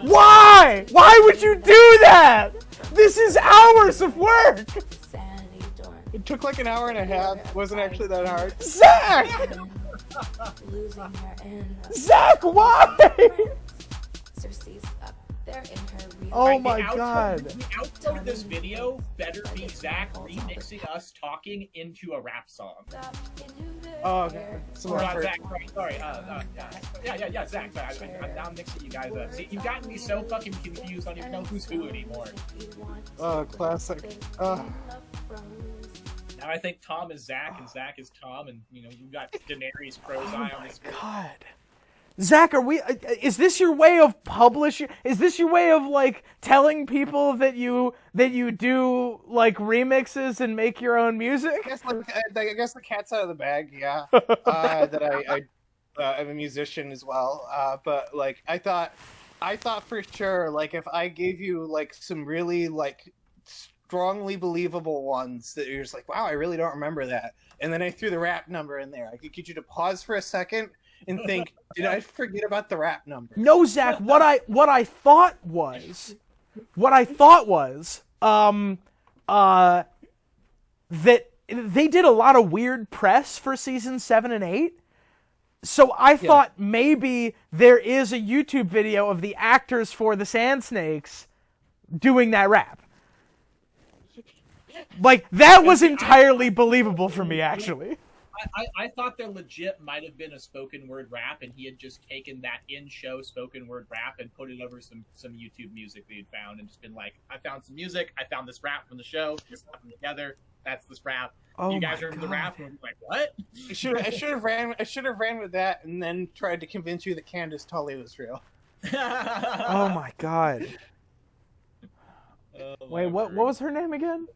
Why? Why would you do that? This is hours of work! It took like an hour and a half. It wasn't actually that hard. Zach! losing her innocence. Zach, why? Cersei's up there in her real Oh my The god. outro of this video better be Zach remixing us talking into a rap song. Oh, okay. So Or, my first- Zach, sorry. Yeah, Zach. Sorry, I'm mixing you guys up. See, you've gotten me so fucking confused. I don't even know who's who anymore. Oh, classic. Now I think Tom is Zach and Zach is Tom, and you got Daenerys Crow's Eye on his. God. Zach, is this your way of publishing? Is this your way of like telling people that you do like remixes and make your own music? I guess the cat's out of the bag. Yeah, that I'm a musician as well. But like I thought for sure, like if I gave you like some really like strongly believable ones that you're just like, wow, I really don't remember that, and then I threw the rap number in there, I could get you to pause for a second and think, did I forget about the rap number? No, Zach. What I thought was that they did a lot of weird press for season 7 and 8. So I thought maybe there is a YouTube video of the actors for the Sand Snakes doing that rap. Like that was entirely believable for me, actually. I thought there legit might have been a spoken word rap, and he had just taken that in-show spoken word rap and put it over some YouTube music that he'd found, and just been like, I found some music, I found this rap from the show, just put them together. That's this rap. Oh you guys my remember the God. rap? And I'm like, what? I should have ran with that and then tried to convince you that Candace Tully was real. Oh my god. Oh, Wait, what was her name again?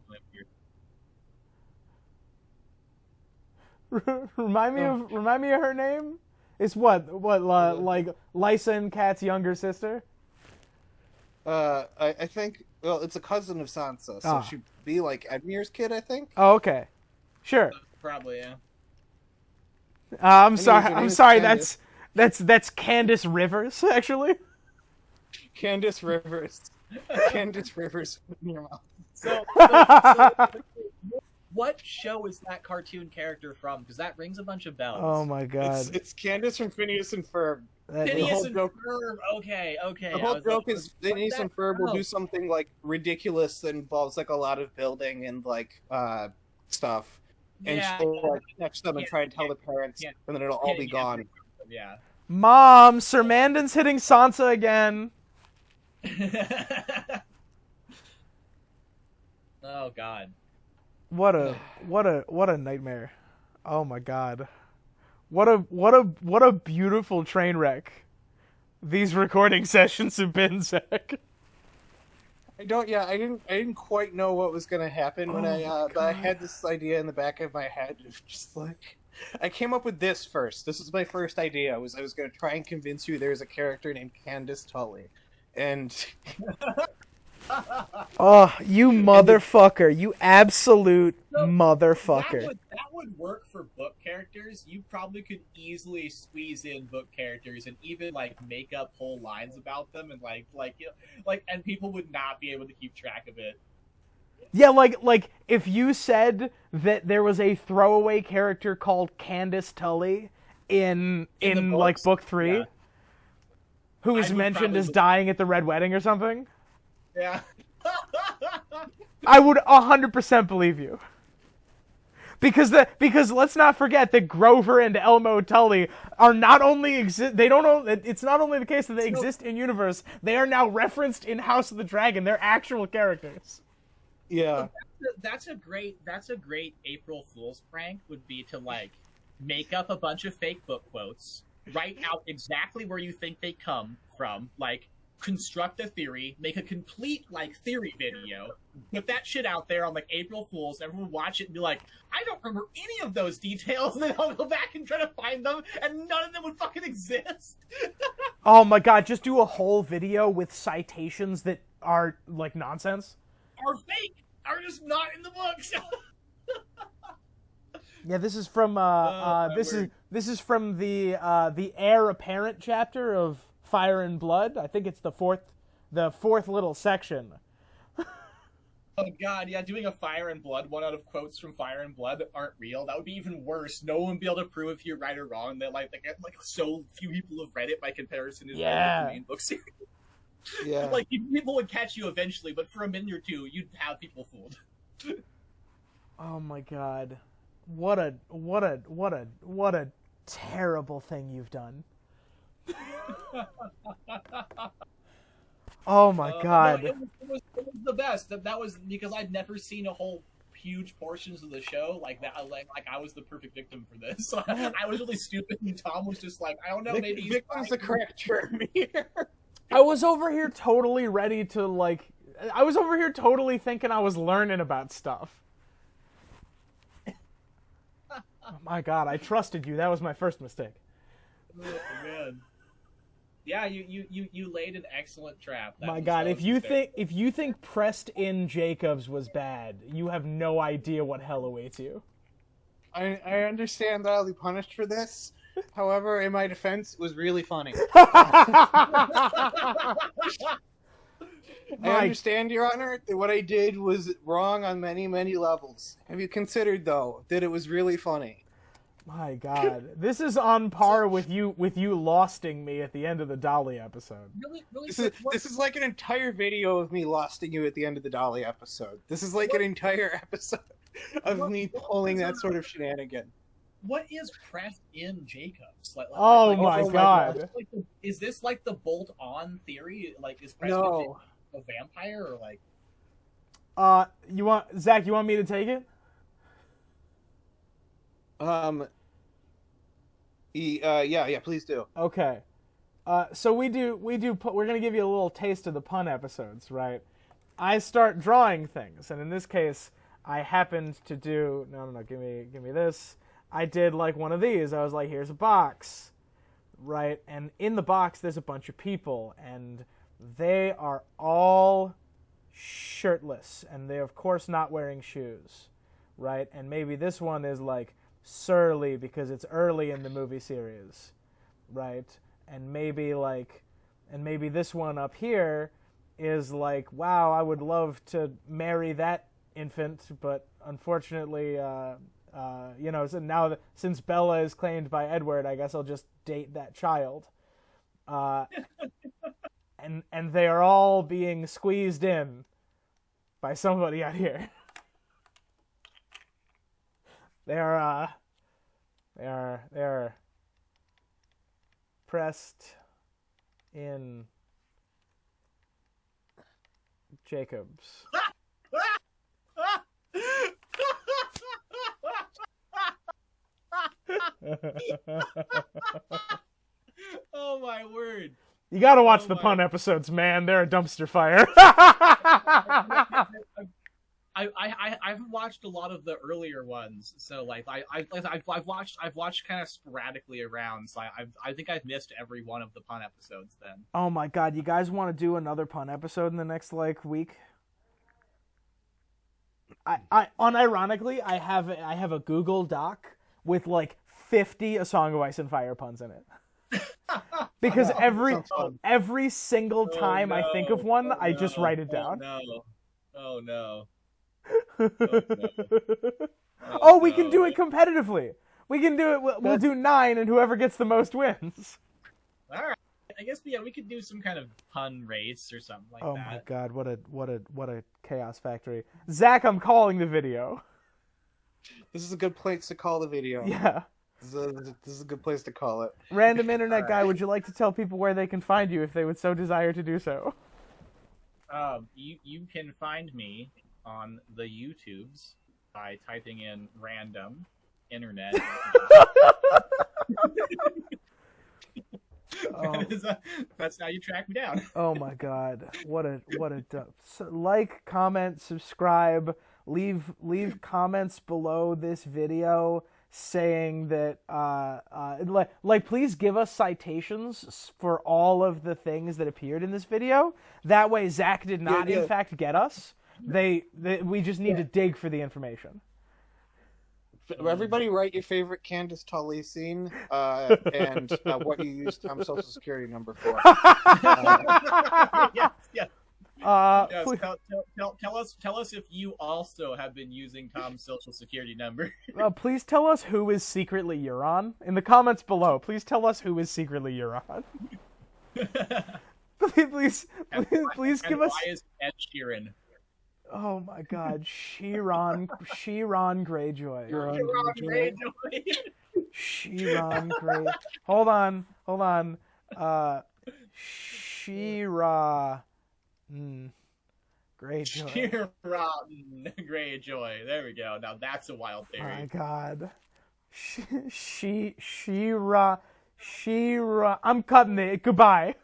Remind me of her name. It's like Lysa and Kat's younger sister. I think it's a cousin of Sansa, so she'd be like Edmure's kid, I think. Oh, okay, sure. Probably, yeah. I'm sorry. her name I'm is sorry. Candace. That's Candace Rivers, actually. Candace Rivers. Candace Rivers in your mouth. So what show is that cartoon character from? Because that rings a bunch of bells. Oh my god. It's Candace from Phineas and Ferb. Phineas the and whole Ferb. Okay. The whole joke is Phineas and Ferb will do something like ridiculous that involves like a lot of building and like stuff, and she'll like catch them and try and tell the parents, and then it'll all be gone. Yeah. Mom, Sir Mandan's hitting Sansa again. Oh god. What a nightmare. Oh my god. What a beautiful train wreck these recording sessions have been, Zach. I didn't quite know what was gonna happen when but I had this idea in the back of my head of just like, I came up with this first. This was my first idea. I was gonna try and convince you there's a character named Candace Tully, and oh, you motherfucker! You absolute motherfucker! That would work for book characters. You probably could easily squeeze in book characters and even like make up whole lines about them, and and people would not be able to keep track of it. Yeah, like if you said that there was a throwaway character called Candace Tully in like book 3, who was mentioned as dying at the Red Wedding or something. Yeah. I would 100% believe you. Because let's not forget that Grover and Elmo Tully are not only it's not only the case that they exist in universe, they are now referenced in House of the Dragon. They're actual characters. yeah. That's a great April Fool's prank would be to like make up a bunch of fake book quotes, write out exactly where you think they come from, like construct a theory, make a complete like theory video, put that shit out there on like April Fools, everyone would watch it and be like, I don't remember any of those details, and then I'll go back and try to find them, and none of them would fucking exist. Oh my god, just do a whole video with citations that are like nonsense. Are fake, are just not in the books. Yeah, this is from this is from the heir apparent chapter of Fire and Blood. I think it's the fourth little section. Oh god, yeah, doing a Fire and Blood one out of quotes from Fire and Blood that aren't real. That would be even worse. No one would be able to prove if you're right or wrong. That like so few people have read it by comparison to the main book series. Yeah. Like people would catch you eventually, but for a minute or two, you'd have people fooled. Oh my god. What a terrible thing you've done. Oh my god. No, it was the best. That was because I'd never seen a whole huge portions of the show like that. Like I was the perfect victim for this. I was really stupid, and Tom was just like, I don't know, maybe victim's the correct term here. I was over here totally ready to I was over here totally thinking I was learning about stuff. Oh my god, I trusted you. That was my first mistake. Oh man. Yeah, you laid an excellent trap. My god, if you think Pressed-in Jacobs was bad, you have no idea what hell awaits you. I understand that I'll be punished for this. However, in my defense, it was really funny. I understand, Your Honor, that what I did was wrong on many, many levels. Have you considered, though, that it was really funny? My god, this is on par with you losting me at the end of the Dolly episode. Really This is like an entire video of me losting you at the end of the Dolly episode. This is like an entire episode of me pulling that sort of shenanigan. What is Pressed-in Jacobs? Oh my god! Is this like the bolt-on theory? Like, is Pressed-in Jacobs a vampire or like? Zach? You want me to take it? Yeah, please do. Okay. So we're gonna give you a little taste of the pun episodes, right? I start drawing things, and in this case, I happened to do give me this. I did like one of these. I was like, here's a box, right? And in the box, there's a bunch of people, and they are all shirtless, and they're of course not wearing shoes, right? And maybe this one is like surly because it's early in the movie series, right? And maybe this one up here is like, wow, I would love to marry that infant, but unfortunately, so now since Bella is claimed by Edward, I guess I'll just date that child. And they are all being squeezed in by somebody out here. They are pressed in Jacobs. Oh my word! You gotta watch the pun episodes, man. They're a dumpster fire. I've watched a lot of the earlier ones, so like I've watched kind of sporadically around. So I think I've missed every one of the pun episodes. Then. Oh my god! You guys want to do another pun episode in the next week? I unironically, I have a Google Doc with 50 A Song of Ice and Fire puns in it. Because every single time I think of one, I just write it down. Oh no. We can do it competitively. We can do it. We'll do 9, and whoever gets the most wins. All right. I guess we could do some kind of pun race or something like that. Oh my god! What a chaos factory. Zach, I'm calling the video. This is a good place to call the video. Yeah. This is a good place to call it. Random internet guy, would you like to tell people where they can find you if they would so desire to do so? You can find me on the YouTubes by typing in random internet. That's how you track me down. Oh my god! What a like, comment, subscribe, leave comments below this video saying that please give us citations for all of the things that appeared in this video. That way, Zach did not in fact get us. We just need to dig for the information. Everybody write your favorite Candace Tully scene and what you used Tom's social security number for. Yes. Yes, please, tell us if you also have been using Tom's social security number. please tell us who is secretly Euron in the comments below. Please tell us who is secretly Euron. please give us. Why is Ed Sheeran? Oh my God, Sheeran Greyjoy. Sheeran Grey. Hold on. Shira. Greyjoy. Sheeran Greyjoy. There we go. Now that's a wild Oh my theory. God. Shira. I'm cutting it. Goodbye.